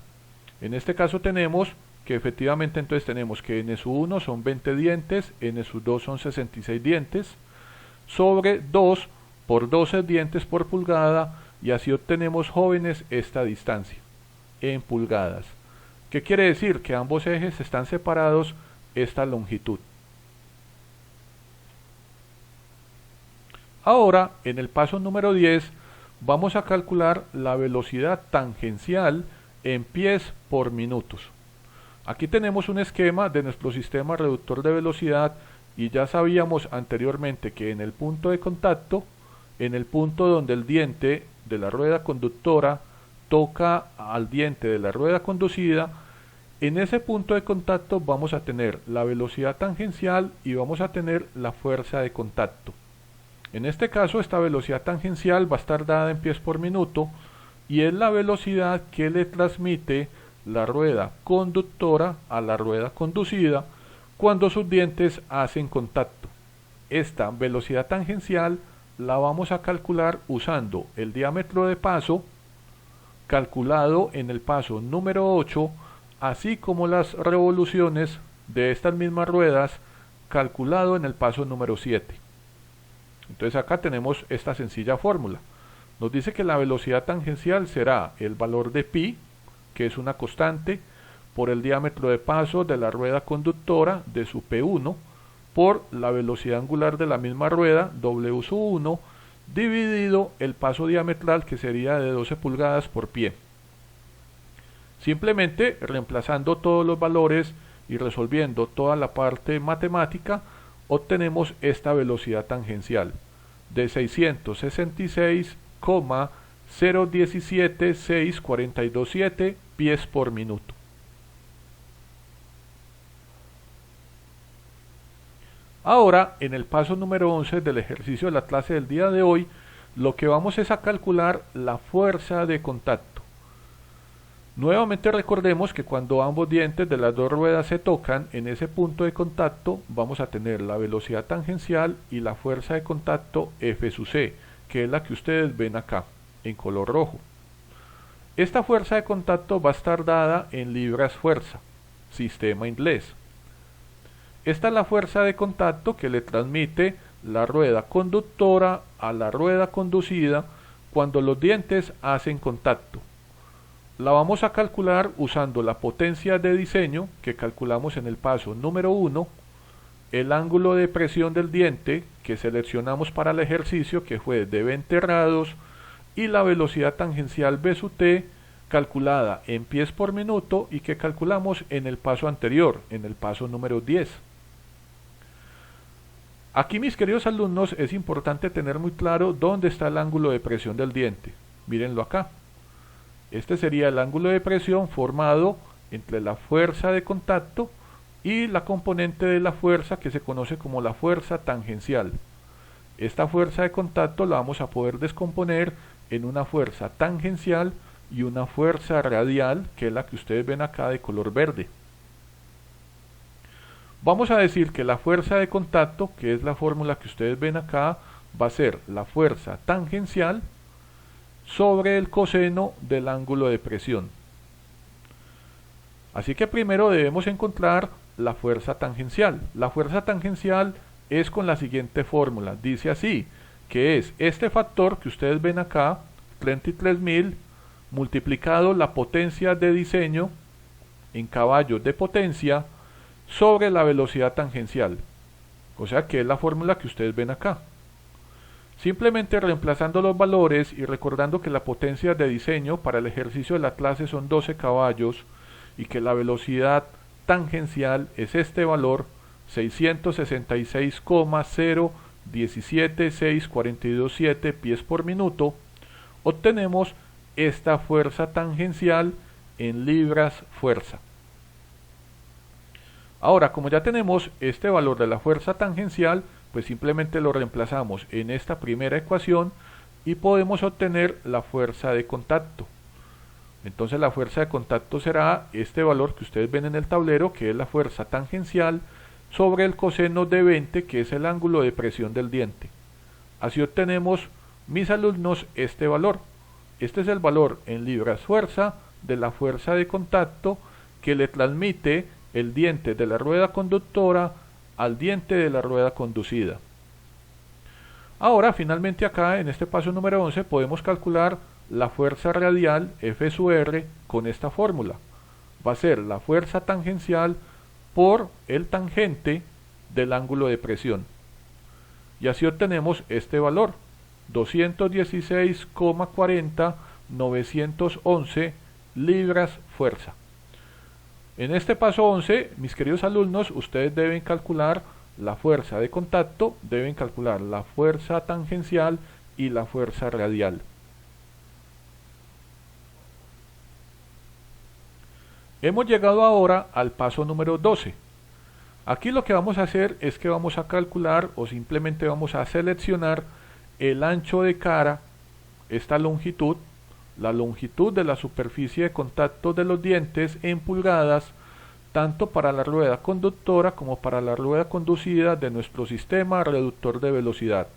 En este caso tenemos que efectivamente entonces tenemos que N1 son 20 dientes, N2 son 66 dientes, sobre 2 por 12 dientes por pulgada, y así obtenemos, jóvenes, esta distancia. en pulgadas. ¿Qué quiere decir? Que ambos ejes están separados esta longitud. Ahora, en el paso número 10, vamos a calcular la velocidad tangencial en pies por minutos. Aquí tenemos un esquema de nuestro sistema reductor de velocidad y ya sabíamos anteriormente que en el punto de contacto, en el punto donde el diente de la rueda conductora toca al diente de la rueda conducida, en ese punto de contacto vamos a tener la velocidad tangencial y vamos a tener la fuerza de contacto. En este caso, esta velocidad tangencial va a estar dada en pies por minuto y es la velocidad que le transmite la rueda conductora a la rueda conducida cuando sus dientes hacen contacto. Esta velocidad tangencial la vamos a calcular usando el diámetro de paso calculado en el paso número 8, así como las revoluciones de estas mismas ruedas calculado en el paso número 7. Entonces acá tenemos esta sencilla fórmula. Nos dice que la velocidad tangencial será el valor de pi, que es una constante, por el diámetro de paso de la rueda conductora de su P1, por la velocidad angular de la misma rueda, W sub 1, dividido el paso diametral, que sería de 12 pulgadas por pie. Simplemente reemplazando todos los valores y resolviendo toda la parte matemática, obtenemos esta velocidad tangencial de 666,017642.7 pies por minuto. Ahora, en el paso número 11 del ejercicio de la clase del día de hoy, lo que vamos es a calcular la fuerza de contacto. Nuevamente recordemos que cuando ambos dientes de las dos ruedas se tocan en ese punto de contacto, vamos a tener la velocidad tangencial y la fuerza de contacto F sub C, que es la que ustedes ven acá, en color rojo. Esta fuerza de contacto va a estar dada en libras fuerza, sistema inglés. Esta es la fuerza de contacto que le transmite la rueda conductora a la rueda conducida cuando los dientes hacen contacto. La vamos a calcular usando la potencia de diseño que calculamos en el paso número 1, el ángulo de presión del diente que seleccionamos para el ejercicio, que fue de 20 grados, y la velocidad tangencial V sub T calculada en pies por minuto y que calculamos en el paso anterior, en el paso número 10. Aquí, mis queridos alumnos, es importante tener muy claro dónde está el ángulo de presión del diente. Mírenlo acá. Este sería el ángulo de presión formado entre la fuerza de contacto y la componente de la fuerza que se conoce como la fuerza tangencial. Esta fuerza de contacto la vamos a poder descomponer en una fuerza tangencial y una fuerza radial, que es la que ustedes ven acá de color verde. Vamos a decir que la fuerza de contacto, que es la fórmula que ustedes ven acá, va a ser la fuerza tangencial sobre el coseno del ángulo de presión. Así que primero debemos encontrar la fuerza tangencial. La fuerza tangencial es con la siguiente fórmula. Dice así, que es este factor que ustedes ven acá, 33.000, multiplicado la potencia de diseño en caballos de potencia sobre la velocidad tangencial. O sea que es la fórmula que ustedes ven acá. Simplemente reemplazando los valores y recordando que la potencia de diseño para el ejercicio de la clase son 12 caballos y que la velocidad tangencial es este valor, 666,017642.7 pies por minuto, obtenemos esta fuerza tangencial en libras fuerza. Ahora, como ya tenemos este valor de la fuerza tangencial, pues simplemente lo reemplazamos en esta primera ecuación y podemos obtener la fuerza de contacto. Entonces la fuerza de contacto será este valor que ustedes ven en el tablero, que es la fuerza tangencial sobre el coseno de 20, que es el ángulo de presión del diente. Así obtenemos, mis alumnos, este valor. Este es el valor en libras fuerza de la fuerza de contacto que le transmite el diente de la rueda conductora al diente de la rueda conducida. Ahora, finalmente acá, en este paso número 11, podemos calcular la fuerza radial F sub R con esta fórmula. Va a ser la fuerza tangencial por el tangente del ángulo de presión. Y así obtenemos este valor, 216,40,911 libras fuerza. En este paso 11, mis queridos alumnos, ustedes deben calcular la fuerza de contacto, deben calcular la fuerza tangencial y la fuerza radial. Hemos llegado ahora al paso número 12. Aquí lo que vamos a hacer es que vamos a calcular o simplemente vamos a seleccionar el ancho de cara, esta longitud, la longitud de la superficie de contacto de los dientes en pulgadas, tanto para la rueda conductora como para la rueda conducida de nuestro sistema reductor de velocidad.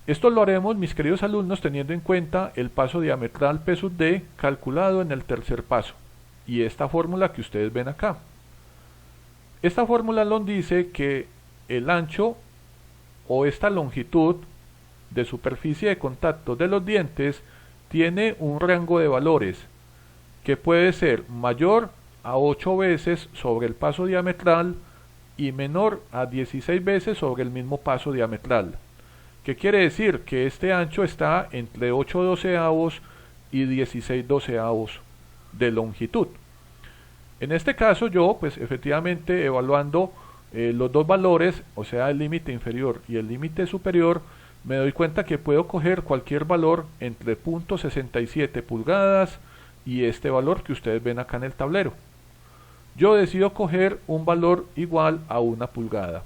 Esto lo haremos, mis queridos alumnos, teniendo en cuenta el paso diametral P sub D calculado en el tercer paso y esta fórmula que ustedes ven acá. Esta fórmula nos dice que el ancho o esta longitud de superficie de contacto de los dientes tiene un rango de valores que puede ser mayor a 8 veces sobre el paso diametral y menor a 16 veces sobre el mismo paso diametral. ¿Qué quiere decir? Que este ancho está entre 8 doceavos y 16 doceavos de longitud. En este caso yo, pues efectivamente evaluando los dos valores, o sea el límite inferior y el límite superior, me doy cuenta que puedo coger cualquier valor entre 0.67 pulgadas y este valor que ustedes ven acá en el tablero. Yo decido coger un valor igual a 1 pulgada.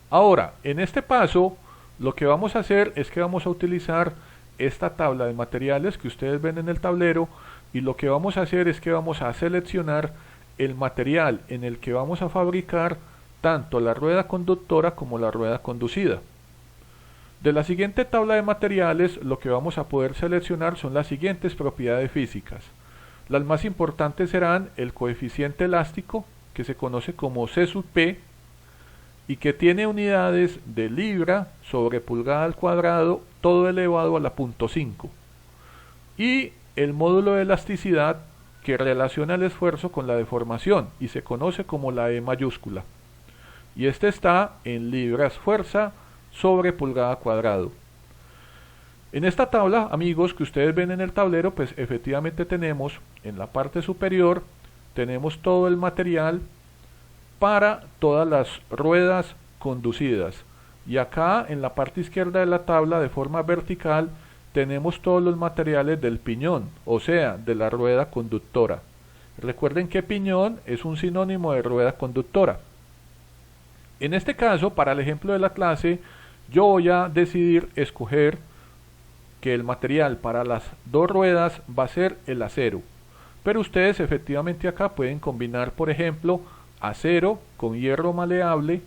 Ahora, en este paso, lo que vamos a hacer es que vamos a utilizar esta tabla de materiales que ustedes ven en el tablero y lo que vamos a hacer es que vamos a seleccionar el material en el que vamos a fabricar tanto la rueda conductora como la rueda conducida. De la siguiente tabla de materiales lo que vamos a poder seleccionar son las siguientes propiedades físicas. Las más importantes serán el coeficiente elástico, que se conoce como C sub P, y que tiene unidades de libra sobre pulgada al cuadrado, todo elevado a la 0.5. Y el módulo de elasticidad, que relaciona el esfuerzo con la deformación y se conoce como la E mayúscula. Y este está en libras fuerza sobre pulgada cuadrado. En esta tabla, amigos, que ustedes ven en el tablero, pues efectivamente tenemos en la parte superior, tenemos todo el material para todas las ruedas conducidas. Y acá en la parte izquierda de la tabla, de forma vertical, tenemos todos los materiales del piñón, o sea, de la rueda conductora. Recuerden que piñón es un sinónimo de rueda conductora. En este caso, para el ejemplo de la clase, yo voy a decidir escoger que el material para las dos ruedas va a ser el acero. Pero ustedes efectivamente acá pueden combinar, por ejemplo, acero con hierro maleable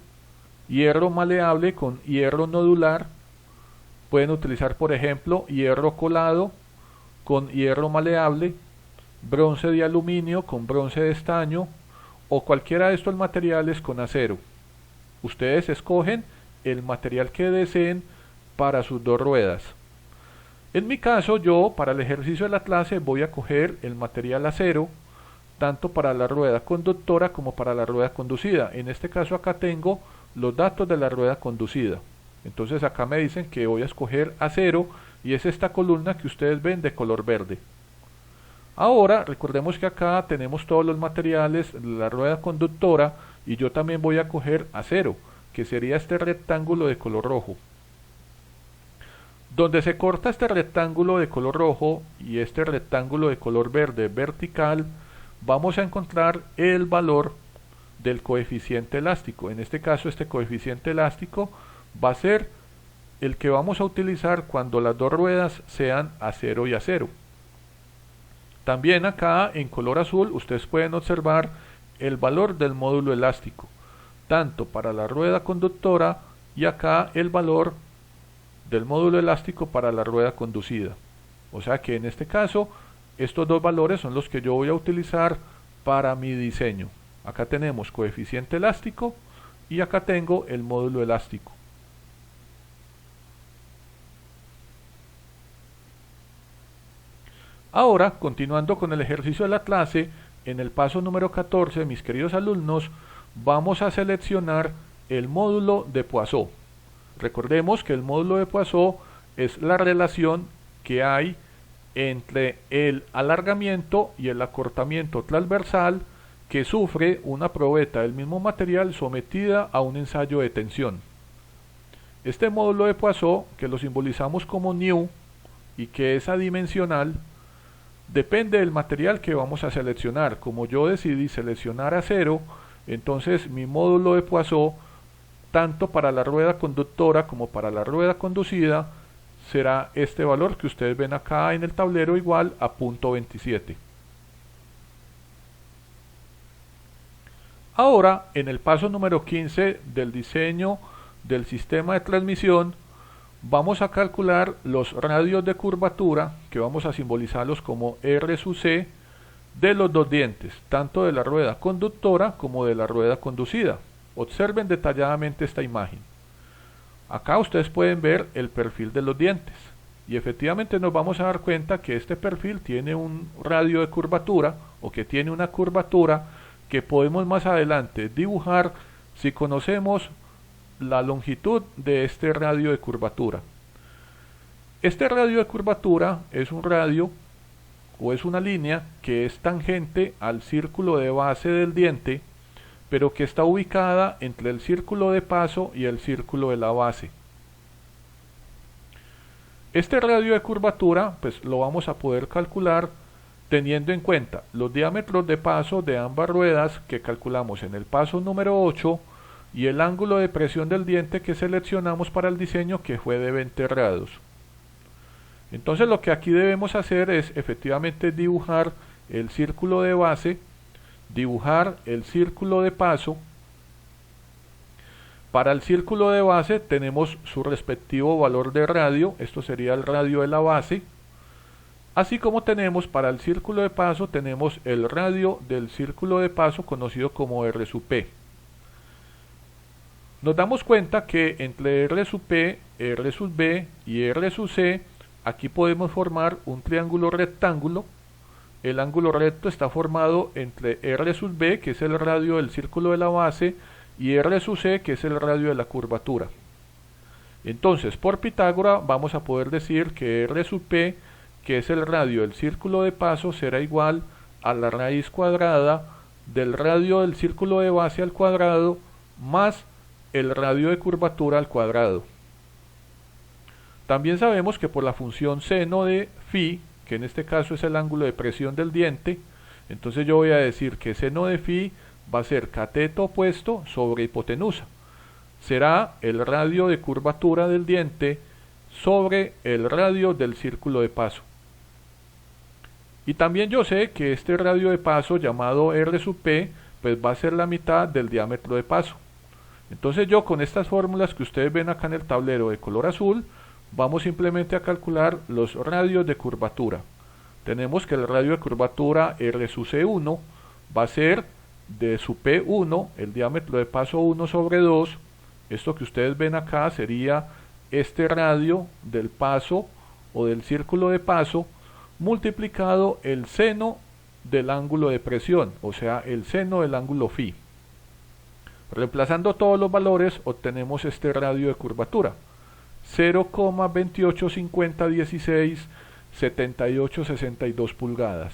con hierro nodular. Pueden utilizar, por ejemplo, hierro colado con hierro maleable, bronce de aluminio con bronce de estaño o cualquiera de estos materiales con acero. Ustedes escogen el material que deseen para sus dos ruedas. En mi caso, yo para el ejercicio de la clase voy a coger el material acero, tanto para la rueda conductora como para la rueda conducida. En este caso acá tengo los datos de la rueda conducida. Entonces acá me dicen que voy a escoger acero y es esta columna que ustedes ven de color verde. Ahora recordemos que acá tenemos todos los materiales de la rueda conductora y yo también voy a coger acero, que sería este rectángulo de color rojo. Donde se corta este rectángulo de color rojo y este rectángulo de color verde vertical, vamos a encontrar el valor del coeficiente elástico. En este caso, este coeficiente elástico va a ser el que vamos a utilizar cuando las dos ruedas sean acero y acero. También acá en color azul ustedes pueden observar el valor del módulo elástico, tanto para la rueda conductora y acá el valor del módulo elástico para la rueda conducida. O sea que en este caso estos dos valores son los que yo voy a utilizar para mi diseño. Acá tenemos coeficiente elástico y acá tengo el módulo elástico. Ahora, continuando con el ejercicio de la clase, en el paso número 14, mis queridos alumnos, vamos a seleccionar el módulo de Poisson. Recordemos que el módulo de Poisson es la relación que hay entre el alargamiento y el acortamiento transversal que sufre una probeta del mismo material sometida a un ensayo de tensión. Este módulo de Poisson, que lo simbolizamos como nu y que es adimensional, depende del material que vamos a seleccionar. Como yo decidí seleccionar acero, entonces mi módulo de Poisson, tanto para la rueda conductora como para la rueda conducida, será este valor que ustedes ven acá en el tablero, igual a 0.27. Ahora, en el paso número 15 del diseño del sistema de transmisión, vamos a calcular los radios de curvatura, que vamos a simbolizarlos como R sub C, de los dos dientes, tanto de la rueda conductora como de la rueda conducida. Observen detalladamente esta imagen. Acá ustedes pueden ver el perfil de los dientes y efectivamente nos vamos a dar cuenta que este perfil tiene un radio de curvatura, o que tiene una curvatura que podemos más adelante dibujar si conocemos la longitud de este radio de curvatura. Este radio de curvatura es un radio o es una línea que es tangente al círculo de base del diente, pero que está ubicada entre el círculo de paso y el círculo de la base. Este radio de curvatura pues lo vamos a poder calcular teniendo en cuenta los diámetros de paso de ambas ruedas que calculamos en el paso número 8 y el ángulo de presión del diente que seleccionamos para el diseño, que fue de 20 grados. Entonces lo que aquí debemos hacer es efectivamente dibujar el círculo de base, dibujar el círculo de paso. Para el círculo de base tenemos su respectivo valor de radio, esto sería el radio de la base, así como tenemos para el círculo de paso tenemos el radio del círculo de paso conocido como R sub P. Nos damos cuenta que entre R sub P, R sub B y R sub C, aquí podemos formar un triángulo rectángulo. El ángulo recto está formado entre R sub B, que es el radio del círculo de la base, y R sub C, que es el radio de la curvatura. Entonces, por Pitágoras vamos a poder decir que R sub P, que es el radio del círculo de paso, será igual a la raíz cuadrada del radio del círculo de base al cuadrado más el radio de curvatura al cuadrado. También sabemos que por la función seno de phi, que en este caso es el ángulo de presión del diente, entonces yo voy a decir que seno de phi va a ser cateto opuesto sobre hipotenusa. Será el radio de curvatura del diente sobre el radio del círculo de paso. Y también yo sé que este radio de paso, llamado R sub P, pues va a ser la mitad del diámetro de paso. Entonces yo, con estas fórmulas que ustedes ven acá en el tablero de color azul, vamos simplemente a calcular los radios de curvatura. Tenemos que el radio de curvatura R sub C1 va a ser de su P1, el diámetro de paso 1 sobre 2. Esto que ustedes ven acá sería este radio del paso o del círculo de paso multiplicado el seno del ángulo de presión, o sea, el seno del ángulo phi. Reemplazando todos los valores obtenemos este radio de curvatura: 0,2850167862 pulgadas.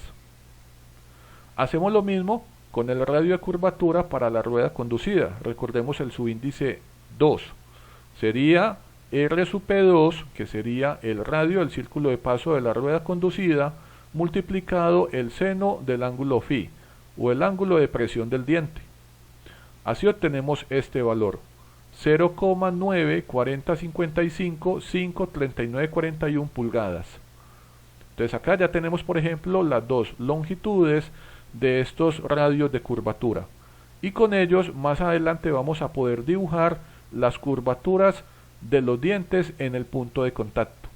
Hacemos lo mismo con el radio de curvatura para la rueda conducida. Recordemos el subíndice 2. Sería R sub P2, que sería el radio del círculo de paso de la rueda conducida, multiplicado el seno del ángulo phi, o el ángulo de presión del diente. Así obtenemos este valor: 0,94055,53941 pulgadas. Entonces acá ya tenemos, por ejemplo, las dos longitudes de estos radios de curvatura, y con ellos más adelante vamos a poder dibujar las curvaturas de los dientes en el punto de contacto.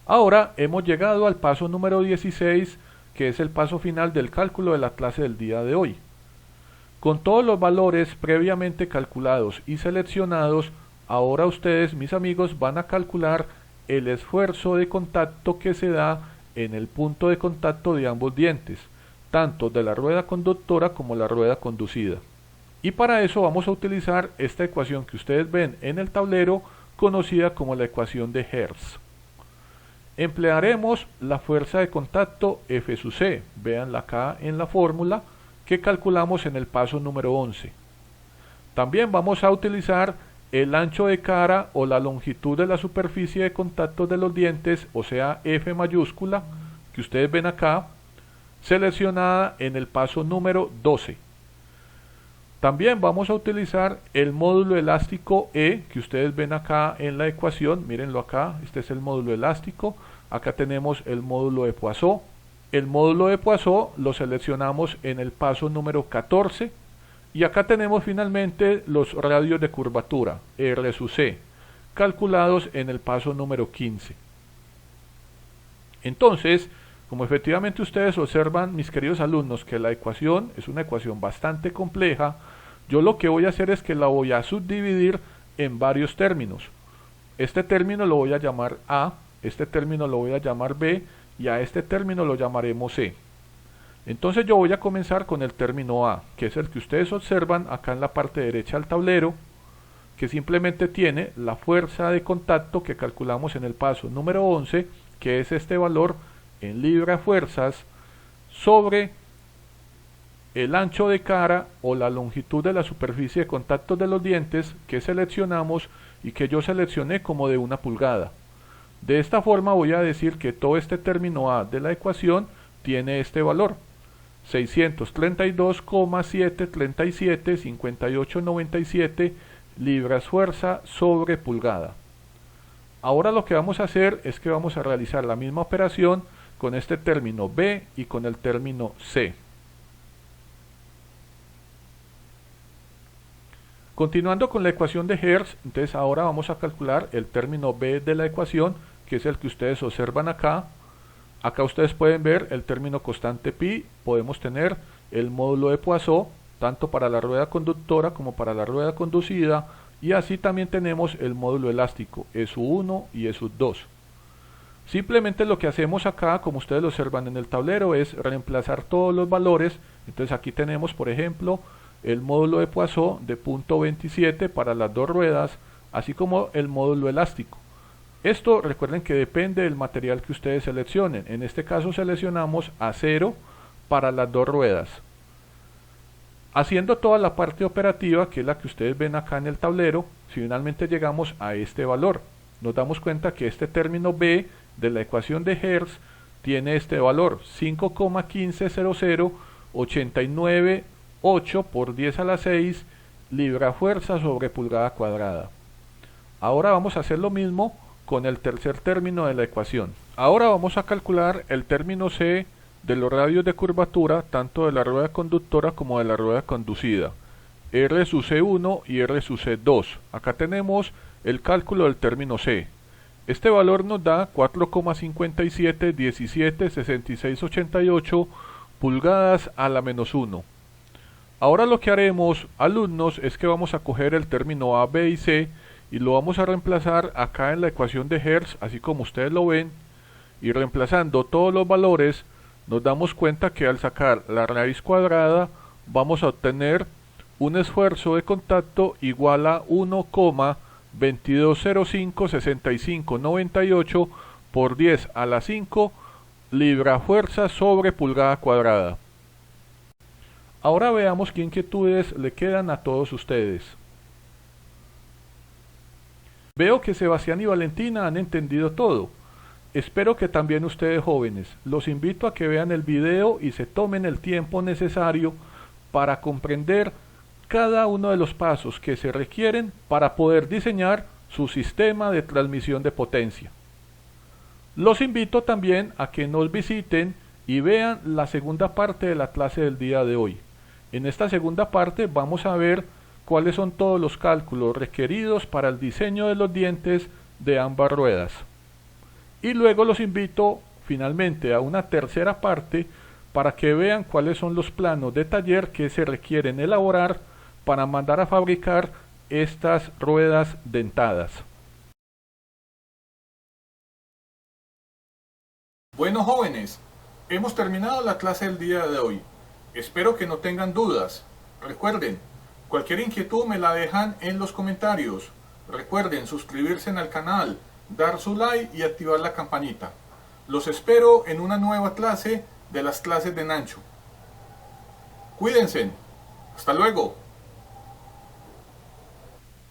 Ahora hemos llegado al paso número 16, que es el paso final del cálculo de la clase del día de hoy. Con todos los valores previamente calculados y seleccionados, ahora ustedes, mis amigos, van a calcular el esfuerzo de contacto que se da en el punto de contacto de ambos dientes, tanto de la rueda conductora como la rueda conducida. Y para eso vamos a utilizar esta ecuación que ustedes ven en el tablero, conocida como la ecuación de Hertz. Emplearemos la fuerza de contacto F sub C, véanla acá en la fórmula, que calculamos en el paso número 11. También vamos a utilizar el ancho de cara o la longitud de la superficie de contacto de los dientes, o sea F mayúscula, que ustedes ven acá, seleccionada en el paso número 12. También vamos a utilizar el módulo elástico E, que ustedes ven acá en la ecuación, mírenlo acá, este es el módulo elástico, acá tenemos el módulo de Poisson. El módulo de Poisson lo seleccionamos en el paso número 14, y acá tenemos finalmente los radios de curvatura, R sub C, calculados en el paso número 15. Entonces, como efectivamente ustedes observan, mis queridos alumnos, que la ecuación es una ecuación bastante compleja, yo lo que voy a hacer es que la voy a subdividir en varios términos. Este término lo voy a llamar A, este término lo voy a llamar B, y a este término lo llamaremos C. Entonces yo voy a comenzar con el término A, que es el que ustedes observan acá en la parte derecha del tablero, que simplemente tiene la fuerza de contacto que calculamos en el paso número 11, que es este valor en libra fuerzas sobre el ancho de cara o la longitud de la superficie de contacto de los dientes que seleccionamos y que yo seleccioné como de 1 pulgada. De esta forma voy a decir que todo este término A de la ecuación tiene este valor, 632,737,5897 libras fuerza sobre pulgada. Ahora lo que vamos a hacer es que vamos a realizar la misma operación con este término B y con el término C. Continuando con la ecuación de Hertz, entonces ahora vamos a calcular el término B de la ecuación, que es el que ustedes observan acá. Acá ustedes pueden ver el término constante pi, podemos tener el módulo de Poisson, tanto para la rueda conductora como para la rueda conducida, y así también tenemos el módulo elástico, E1 y E2. Simplemente lo que hacemos acá, como ustedes lo observan en el tablero, es reemplazar todos los valores. Entonces aquí tenemos, por ejemplo, el módulo de Poisson de 0.27 para las dos ruedas, así como el módulo elástico. Esto recuerden que depende del material que ustedes seleccionen. En este caso seleccionamos acero para las dos ruedas. Haciendo toda la parte operativa, que es la que ustedes ven acá en el tablero, finalmente llegamos a este valor. Nos damos cuenta que este término B de la ecuación de Hertz tiene este valor, 5,1500898 por 10 a la 6 libra fuerza sobre pulgada cuadrada. Ahora vamos a hacer lo mismo con el tercer término de la ecuación. Ahora vamos a calcular el término C de los radios de curvatura, tanto de la rueda conductora como de la rueda conducida, R sub C1 y R sub C2. Acá tenemos el cálculo del término C. Este valor nos da 4,57176688 pulgadas a la menos 1. Ahora lo que haremos, alumnos, es que vamos a coger el término A, B y C y lo vamos a reemplazar acá en la ecuación de Hertz, así como ustedes lo ven, y reemplazando todos los valores, nos damos cuenta que al sacar la raíz cuadrada vamos a obtener un esfuerzo de contacto igual a 1,22056598 por 10 a la 5 libra fuerza sobre pulgada cuadrada. Ahora veamos qué inquietudes le quedan a todos ustedes. Veo que Sebastián y Valentina han entendido todo. Espero que también ustedes jóvenes. Los invito a que vean el video y se tomen el tiempo necesario para comprender cada uno de los pasos que se requieren para poder diseñar su sistema de transmisión de potencia. Los invito también a que nos visiten y vean la segunda parte de la clase del día de hoy. En esta segunda parte vamos a ver cuáles son todos los cálculos requeridos para el diseño de los dientes de ambas ruedas. Y luego los invito finalmente a una tercera parte para que vean cuáles son los planos de taller que se requieren elaborar para mandar a fabricar estas ruedas dentadas. Bueno, jóvenes, hemos terminado la clase del día de hoy. Espero que no tengan dudas. Recuerden, cualquier inquietud me la dejan en los comentarios. Recuerden suscribirse al canal, dar su like y activar la campanita. Los espero en una nueva clase de las clases de Nancho. Cuídense. Hasta luego.